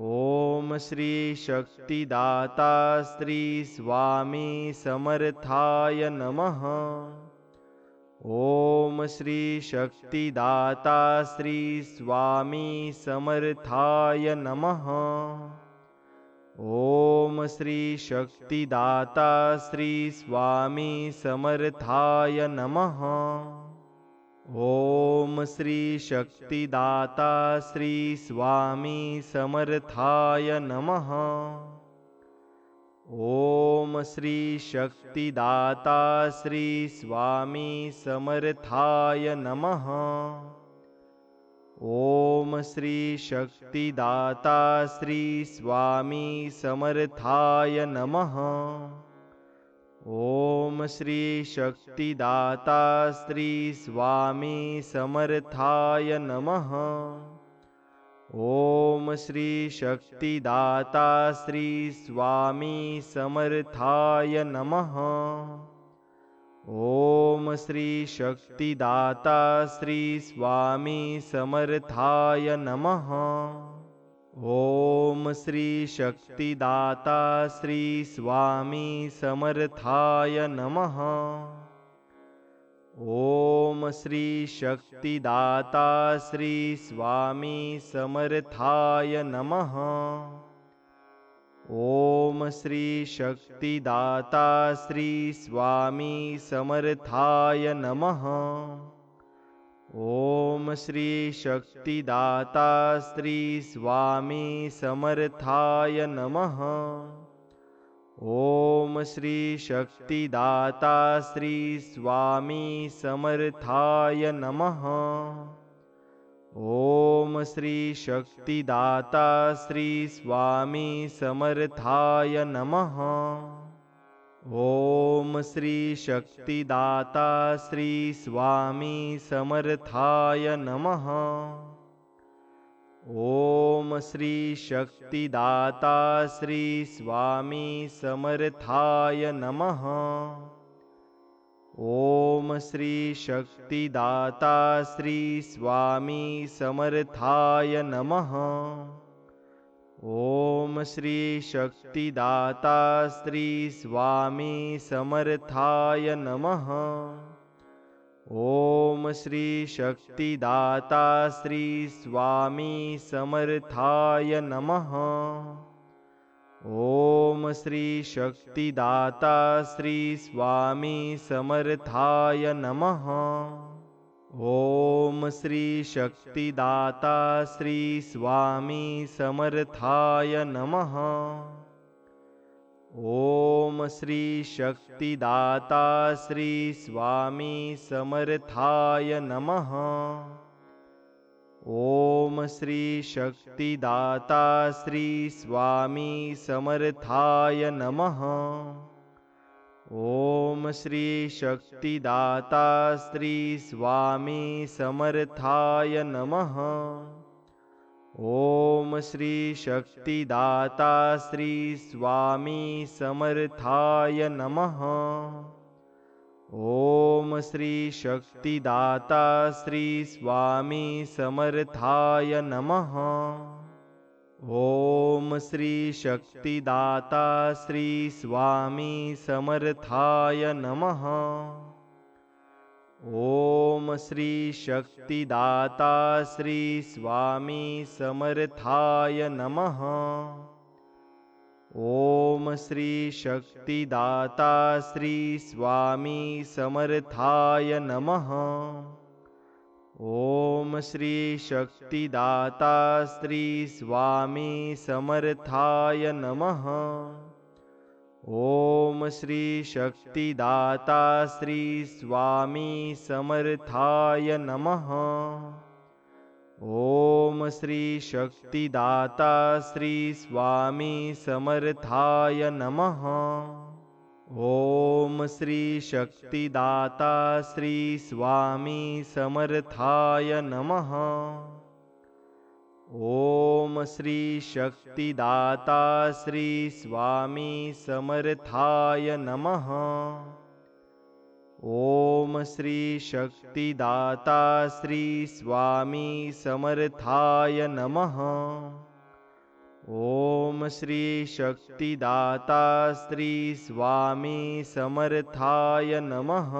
ओम श्री शक्तिदाता श्री स्वामी समर्थाय नमः। ओम श्री शक्तिदाता श्री स्वामी समर्थाय नमः। ओम श्री शक्तिदाता श्री स्वामी समर्थाय नमः। ओम श्री शक्तिदाता श्री स्वामी समर्थाय नमः। ओम श्री शक्तिदाता श्री स्वामी समर्थाय नमः। ओम श्री शक्तिदाता श्री स्वामी समर्थाय नमः। ओम श्री शक्तिदाता श्री स्वामी समर्थाय नमः। ओम श्री शक्तिदाता श्री स्वामी समर्थाय नमः। ओम श्री शक्तिदाता श्री स्वामी समर्थाय नमः। ओम श्री शक्तिदाता श्री स्वामी समर्थाय नमः। ओम श्री शक्तिदाता श्री स्वामी समर्थाय नमः। ओम श्री शक्तिदाता श्री स्वामी समर्थाय नमः। ओम श्री शक्तिदाता श्री स्वामी समर्थाय नमः। ओम श्री शक्तिदाता श्री स्वामी समर्थाय नमः। ओम श्री शक्तिदाता श्री स्वामी समर्थाय नमः। ओम श्री शक्तिदाता श्री स्वामी समर्थाय नमः। ओम श्री शक्तिदाता श्री स्वामी समर्थाय नमः। ओम श्री शक्तिदाता श्री स्वामी समर्थाय नमः। ओम श्री शक्तिदाता श्री स्वामी समर्थाय नमः। ओम श्री शक्तिदाता श्री स्वामी समर्थाय नमः। ओम श्री शक्तिदाता श्री स्वामी समर्थाय नमः। ओम श्री शक्तिदाता श्री स्वामी समर्थाय नमः। ओम श्री शक्तिदाता श्री स्वामी समर्थाय नमः। ओम श्री शक्तिदाता श्री स्वामी समर्थाय नमः। ओम श्री शक्तिदाता श्री स्वामी समर्थाय नमः। ओम श्री शक्तिदाता श्री स्वामी समर्थाय नमः। ओम श्री शक्तिदाता श्री स्वामी समर्थाय नमः। ओम श्री शक्तिदाता श्री स्वामी समर्थाय नमः। ओम श्री शक्तिदाता श्री स्वामी समर्थाय नमः। ओम श्री शक्तिदाता श्री स्वामी समर्थाय नमः। ओम श्री शक्तिदाता श्री स्वामी समर्थाय नमः। ओम श्री शक्तिदाता श्री स्वामी समर्थाय नमः। ओम श्री शक्तिदाता श्री स्वामी समर्थाय नमः। ओम श्री शक्तिदाता श्री स्वामी समर्थाय नमः। ओम श्री शक्तिदाता श्री स्वामी समर्थाय नमः। ओम श्री शक्तिदाता श्री स्वामी समर्थाय नमः। ओम श्री शक्तिदाता श्री स्वामी समर्थाय नमः।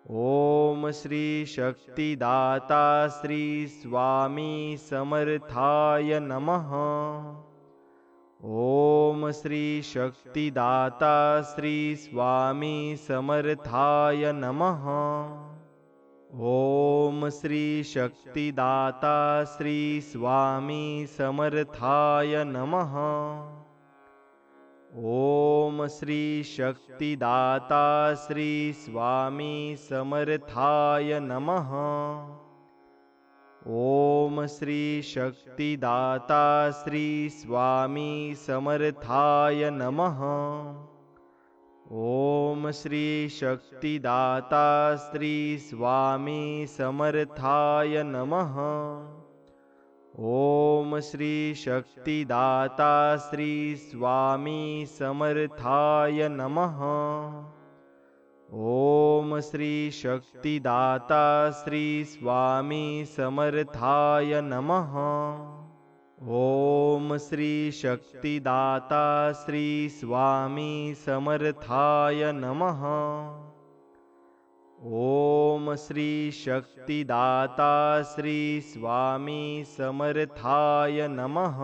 ओम श्री शक्तिदाता श्री स्वामी समर्थाय नमः। ओम श्री शक्तिदाता श्री स्वामी समर्थाय नमः। ओम श्री शक्तिदाता श्री स्वामी समर्थाय नमः। ओम श्री शक्तिदाता श्री स्वामी समर्थाय नमः। ओम श्री शक्तिदाता श्री स्वामी समर्थाय नमः। ओम श्री शक्तिदाता श्री स्वामी समर्थाय नमः। ओम श्री शक्तिदाता श्री स्वामी समर्थाय नमः। ओम श्री शक्तिदाता श्री स्वामी समर्थाय नमः। ओम श्री शक्तिदाता श्री स्वामी समर्थाय नमः। ओम श्री शक्तिदाता श्री स्वामी समर्थाय नमः।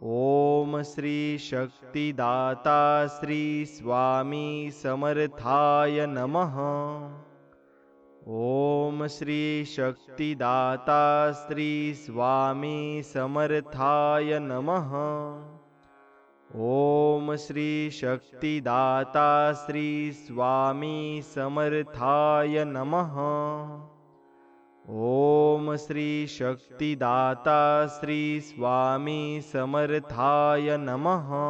ओम श्री शक्तिदाता श्री स्वामी समर्थाय नमः। ओम श्री शक्तिदाता श्री स्वामी समर्थाय नमः। ओम श्री शक्तिदाता श्री स्वामी समर्थाय नमः। ओम श्री शक्तिदाता श्री स्वामी समर्थाय नमः।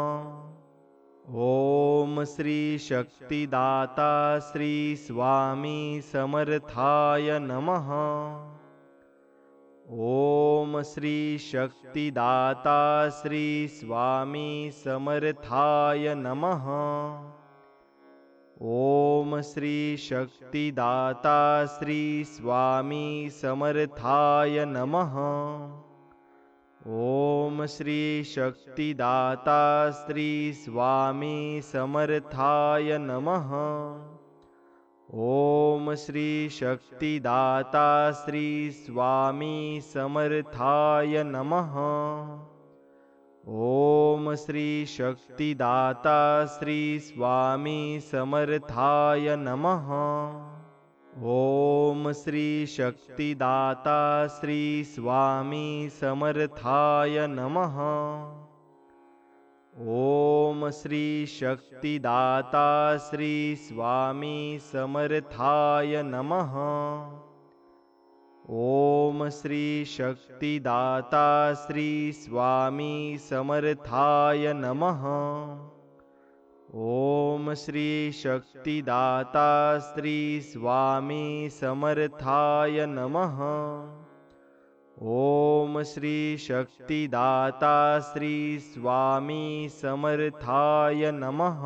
ओम श्री शक्तिदाता श्री स्वामी समर्थाय नमः। ओम श्री शक्तिदाता श्री स्वामी समर्थाय नमः। ओम श्री शक्तिदाता श्री स्वामी समर्थाय नमः। ओम श्री शक्तिदाता श्री स्वामी समर्थाय नमः। ओम श्री शक्तिदाता श्री स्वामी समर्थाय नमः। ओम श्री शक्तिदाता श्री स्वामी समर्थाय नमः। ओम श्री शक्तिदाता श्री स्वामी समर्थाय नमः। ओम श्री शक्तिदाता श्री स्वामी समर्थाय नमः। ओम श्री शक्तिदाता श्री स्वामी समर्थाय नमः। ओम श्री शक्तिदाता श्री स्वामी समर्थाय नमः। ओम श्री शक्तिदाता श्री स्वामी समर्थाय नमः।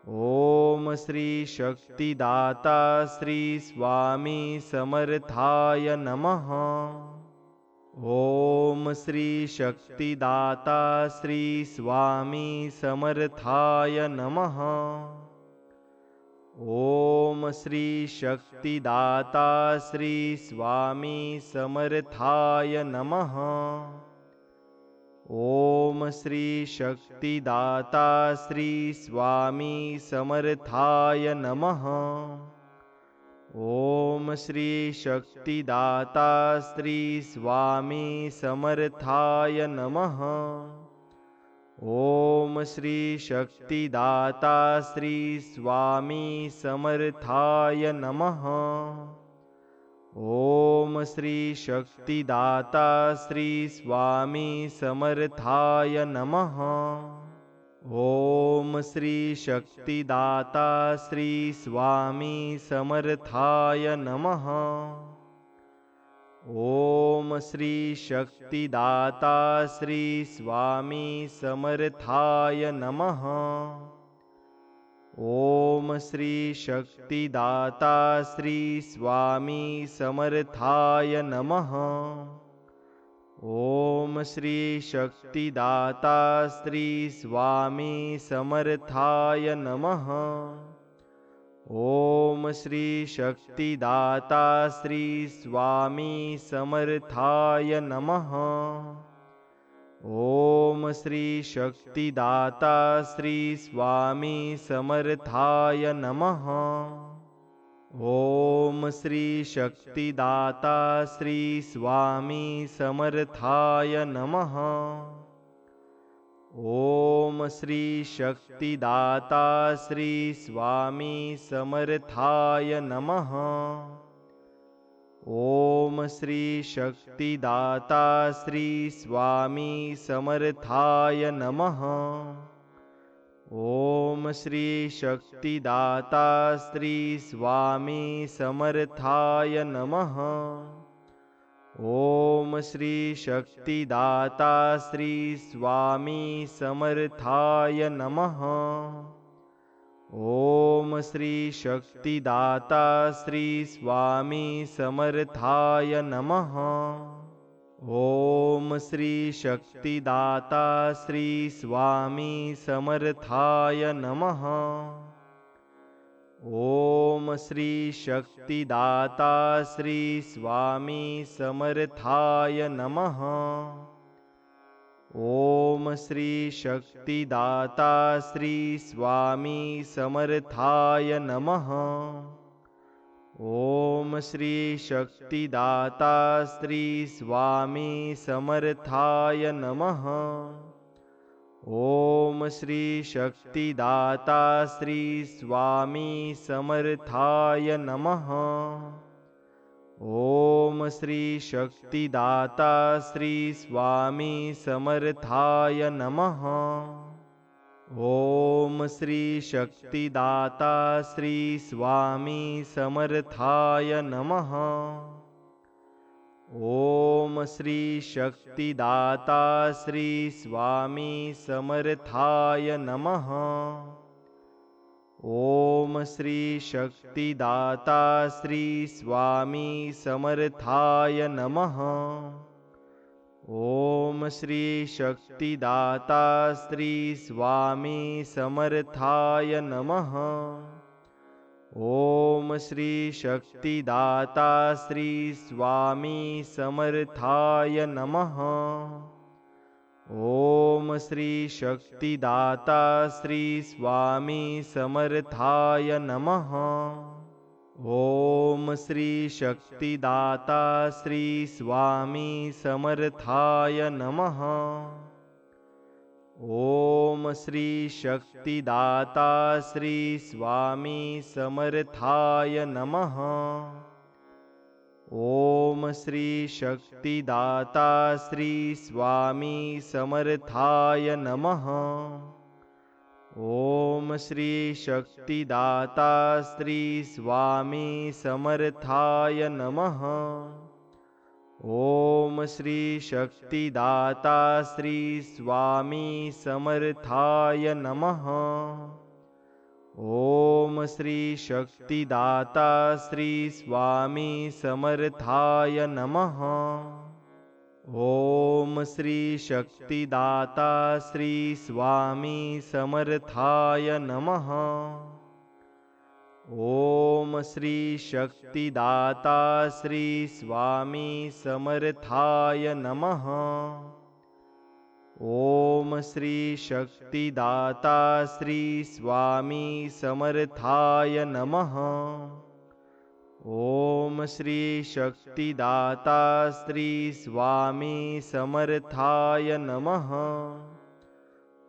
ओम श्री शक्तिदाता श्री स्वामी समर्थाय नमः। ओम श्री शक्तिदाता श्री स्वामी समर्थाय नमः। ओम श्री शक्तिदाता श्री स्वामी समर्थाय नमः। ओम श्री शक्तिदाता श्री स्वामी समर्थाय नमः। ओम श्री शक्तिदाता श्री स्वामी समर्थाय नमः। ओम श्री शक्तिदाता श्री स्वामी समर्थाय नमः। ओम श्री शक्तिदाता श्री स्वामी समर्थाय नमः। ओम श्री शक्तिदाता श्री स्वामी समर्थाय नमः। ओम श्री शक्तिदाता श्री स्वामी समर्थाय नमः। ओम श्री शक्तिदाता श्री स्वामी समर्थाय नमः। ओम श्री शक्तिदाता श्री स्वामी समर्थाय नमः। ओम श्री शक्तिदाता श्री स्वामी समर्थाय नमः। ओम श्री शक्तिदाता श्री स्वामी समर्थाय नमः। ओम श्री शक्तिदाता श्री स्वामी समर्थाय नमः। ओम श्री शक्तिदाता श्री स्वामी समर्थाय नमः। ओम श्री शक्तिदाता श्री स्वामी समर्थाय नमः। ओम श्री शक्तिदाता श्री स्वामी समर्थाय नमः। ओम श्री शक्तिदाता श्री स्वामी समर्थाय नमः। ओम श्री शक्तिदाता श्री स्वामी समर्थाय नमः। ओम श्री शक्तिदाता श्री स्वामी समर्थाय नमः। ओम श्री शक्तिदाता श्री स्वामी समर्थाय नमः। ओम श्री शक्तिदाता श्री स्वामी समर्थाय नमः। ओम श्री शक्तिदाता श्री स्वामी समर्थाय नमः। ओम श्री शक्तिदाता श्री स्वामी समर्थाय नमः। ओम श्री शक्तिदाता श्री स्वामी समर्थाय नमः। ओम श्री शक्तिदाता श्री स्वामी समर्थाय नमः। ओम श्री शक्तिदाता श्री स्वामी समर्थाय नमः। ओम श्री शक्तिदाता श्री स्वामी समर्थाय नमः। ओम श्री शक्तिदाता श्री स्वामी समर्थाय नमः। ओम श्री शक्तिदाता श्री स्वामी समर्थाय नमः। ओम श्री शक्तिदाता श्री स्वामी समर्थाय नमः। ओम श्री शक्तिदाता श्री स्वामी समर्थाय नमः। ओम श्री शक्तिदाता श्री स्वामी समर्थाय नमः। ओम श्री शक्तिदाता श्री स्वामी समर्थाय नमः। ओम श्री शक्तिदाता श्री स्वामी समर्थाय नमः। ओम श्री शक्तिदाता श्री स्वामी समर्थाय नमः। ओम श्री शक्तिदाता श्री स्वामी समर्थाय नमः। ओम श्री शक्तिदाता श्री स्वामी समर्थाय नमः। ओम श्री शक्तिदाता श्री स्वामी समर्थाय नमः। ओम श्री शक्तिदाता श्री स्वामी समर्थाय नमः। ओम श्री शक्तिदाता श्री स्वामी समर्थाय नमः।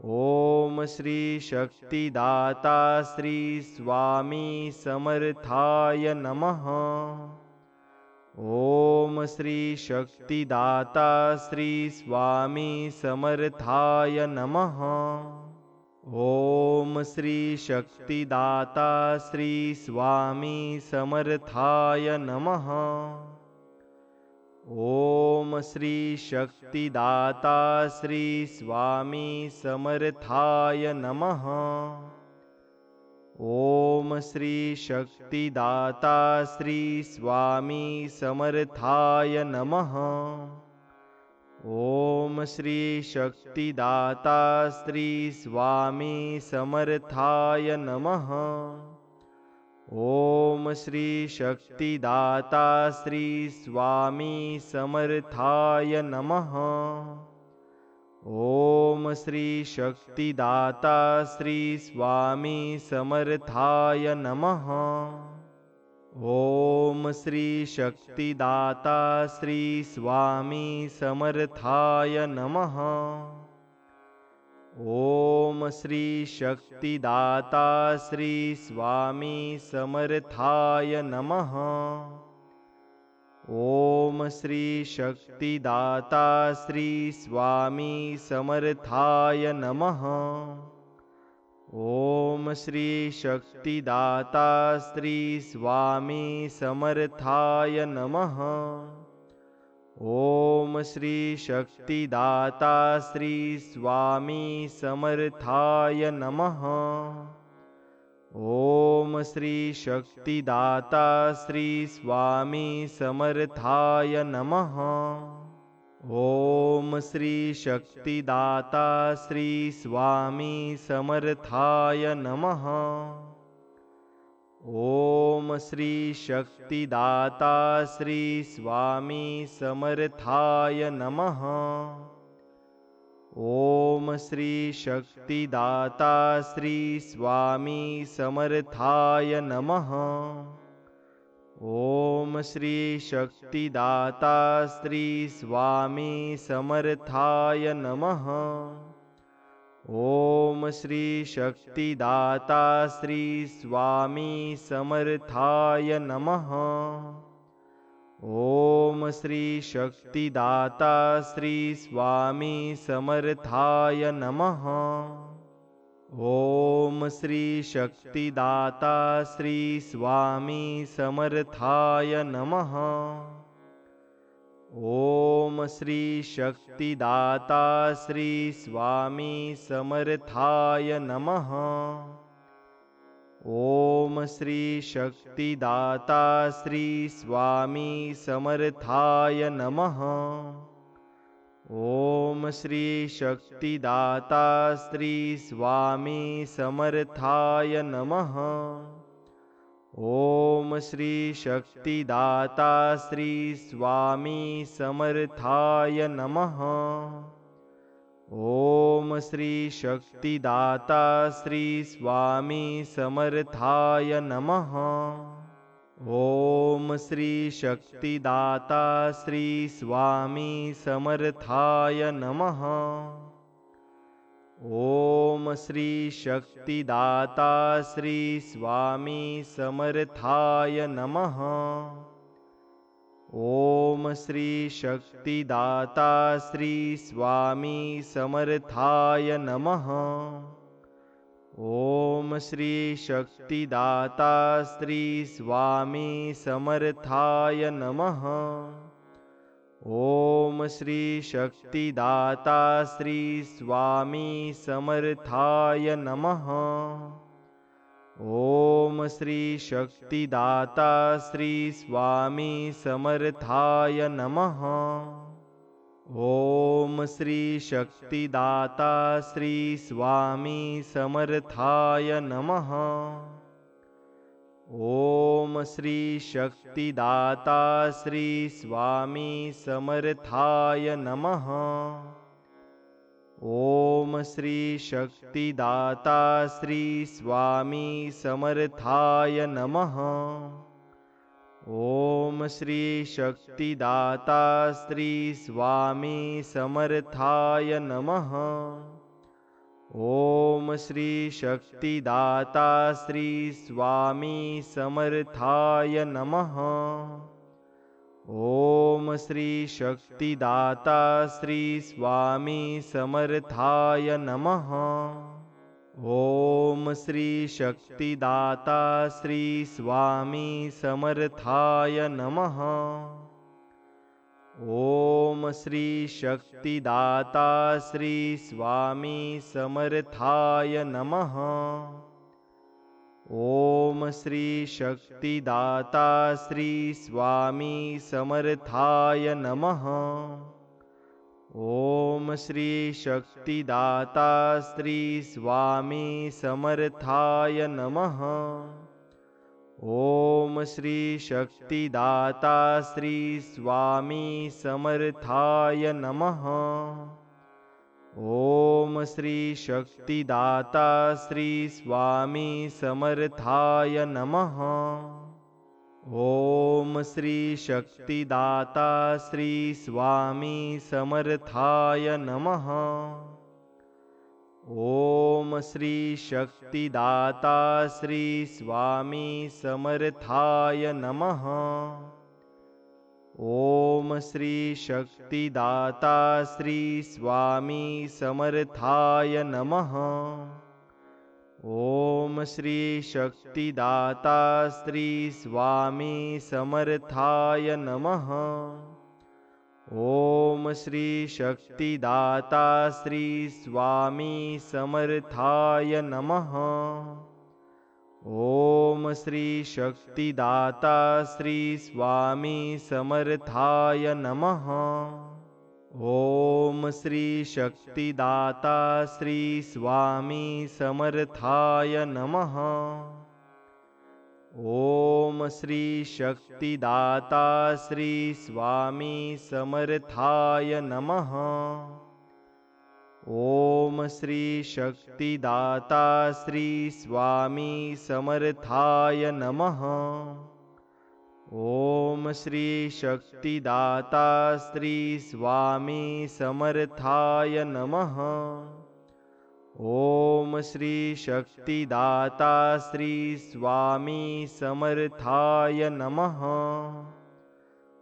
ओम श्री शक्तिदाता श्री स्वामी समर्थाय नमः। ओम श्री शक्तिदाता श्री स्वामी समर्थाय नमः। ओम श्री शक्तिदाता श्री स्वामी समर्थाय नमः। ओम श्री शक्तिदाता श्री स्वामी समर्थाय नमः। ओम श्री शक्तिदाता श्री स्वामी समर्थाय नमः। ओम श्री शक्तिदाता श्री स्वामी समर्थाय नमः। ओम श्री शक्तिदाता श्री स्वामी समर्थाय नमः। ओम श्री शक्तिदाता श्री स्वामी समर्थाय नमः। ओम श्री शक्तिदाता श्री स्वामी समर्थाय नमः। ओम श्री शक्तिदाता श्री स्वामी समर्थाय नमः। ओम श्री शक्तिदाता श्री स्वामी समर्थाय नमः। ओम श्री शक्तिदाता श्री स्वामी समर्थाय नमः। ओम श्री शक्तिदाता श्री स्वामी समर्थाय नमः। ओम श्री शक्तिदाता श्री स्वामी समर्थाय नमः। ओम श्री शक्तिदाता श्री स्वामी समर्थाय नमः। ओम श्री शक्तिदाता श्री स्वामी समर्थाय नमः। ओम श्री शक्तिदाता श्री स्वामी समर्थाय नमः। ओम श्री शक्तिदाता श्री स्वामी समर्थाय नमः। ओम श्री शक्तिदाता श्री स्वामी समर्थाय नमः। ओम श्री शक्तिदाता श्री स्वामी समर्थाय नमः। ओम श्री शक्तिदाता श्री स्वामी समर्थाय नमः। ओम श्री शक्तिदाता श्री स्वामी समर्थाय नमः। ओम श्री शक्तिदाता श्री स्वामी समर्थाय नमः। ओम श्री शक्तिदाता श्री स्वामी समर्थाय नमः। ओम श्री शक्तिदाता श्री स्वामी समर्थाय नमः। ओम श्री शक्तिदाता श्री स्वामी समर्थाय नमः। ओम श्री शक्तिदाता श्री स्वामी समर्थाय नमः। ओम श्री शक्तिदाता श्री स्वामी समर्थाय नमः। ओम श्री शक्तिदाता श्री स्वामी समर्थाय नमः। ओम श्री शक्तिदाता श्री स्वामी समर्थाय नमः। ओम श्री शक्तिदाता श्री स्वामी समर्थाय नमः। ओम श्री शक्तिदाता श्री स्वामी समर्थाय नमः। ओम श्री शक्तिदाता श्री स्वामी समर्थाय नमः। ओम श्री शक्तिदाता श्री स्वामी समर्थाय नमः। ओम श्री शक्तिदाता श्री स्वामी समर्थाय नमः। ओम श्री शक्तिदाता श्री स्वामी समर्थाय नमः। ओम श्री शक्तिदाता श्री स्वामी समर्थाय नमः। ओम श्री शक्तिदाता श्री स्वामी समर्थाय नमः। ओम श्री शक्तिदाता श्री स्वामी समर्थाय नमः। ओम श्री शक्तिदाता श्री स्वामी समर्थाय नमः। ओम श्री शक्तिदाता श्री स्वामी समर्थाय नमः। ओम श्री शक्तिदाता श्री स्वामी समर्थाय नमः। ओम श्री शक्तिदाता श्री स्वामी समर्थाय नमः। ओम श्री शक्तिदाता श्री स्वामी समर्थाय नमः। ओम श्री शक्तिदाता श्री स्वामी समर्थाय नमः। ओम श्री शक्तिदाता श्री स्वामी समर्थाय नमः। ओम श्री शक्तिदाता श्री स्वामी समर्थाय नमः। ओम श्री शक्तिदाता श्री स्वामी समर्थाय नमः। ओम श्री शक्तिदाता श्री स्वामी समर्थाय नमः। ओम श्री शक्तिदाता श्री स्वामी समर्थाय नमः। ओम श्री शक्तिदाता श्री स्वामी समर्थाय नमः। ओम श्री शक्तिदाता श्री स्वामी समर्थाय नमः। ओम श्री शक्तिदाता श्री स्वामी समर्थाय नमः। ओम श्री शक्तिदाता श्री स्वामी समर्थाय नमः। ओम श्री शक्तिदाता श्री स्वामी समर्थाय नमः।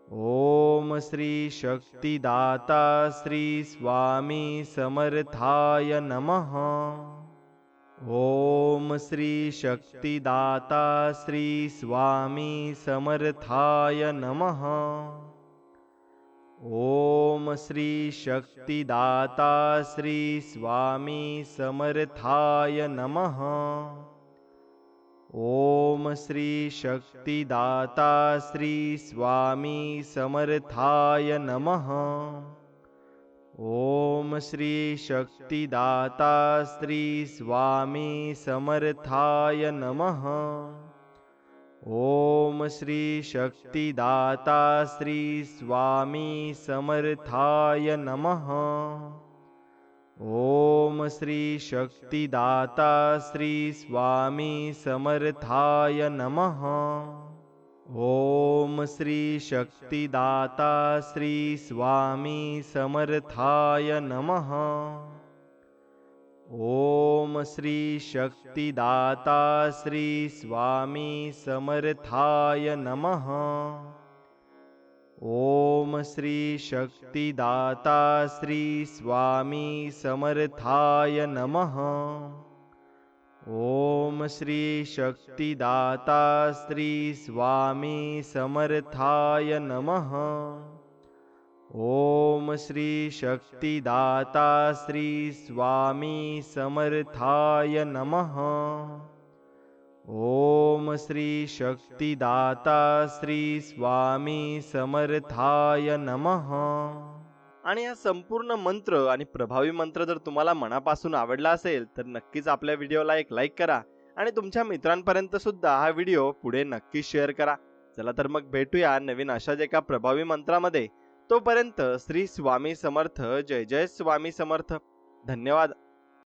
ओम श्री शक्तिदाता श्री स्वामी समर्थाय नमः। ओम श्री शक्तिदाता श्री स्वामी समर्थाय नमः। ओम श्री शक्तिदाता श्री स्वामी समर्थाय नमः। ओम श्री शक्तिदाता श्री स्वामी समर्थाय नमः। ओम श्री शक्तिदाता श्री स्वामी समर्थाय नमः। ओम श्री शक्तिदाता श्री स्वामी समर्थाय नमः। ओम श्री शक्तिदाता श्री स्वामी समर्थाय नमः। ओम श्री शक्तिदाता श्री स्वामी समर्थाय नमः। ओम श्री शक्तिदाता श्री स्वामी समर्थाय नमः। ओम श्री शक्तिदाता श्री स्वामी समर्थाय नमः। ओम श्री शक्तिदाता श्री स्वामी समर्थाय नमः। ओम श्री शक्तिदाता श्री स्वामी समर्थाय नमः। ओम श्री शक्तिदाता श्री स्वामी समर्थाय नमः। आणि हा संपूर्ण मंत्र आणि प्रभावी मंत्र जर तुम्हाला मनापासून आवडला असेल तर नक्कीच आपल्या व्हिडिओला एक लाईक करा आणि तुमच्या मित्रांपर्यंत सुद्धा हा व्हिडिओ पुढे नक्की शेअर करा। चला तर मग भेटूया नवीन अशाच एका प्रभावी मंत्रामध्ये। तोपर्यंत श्री स्वामी समर्थ। जय जय स्वामी समर्थ। धन्यवाद।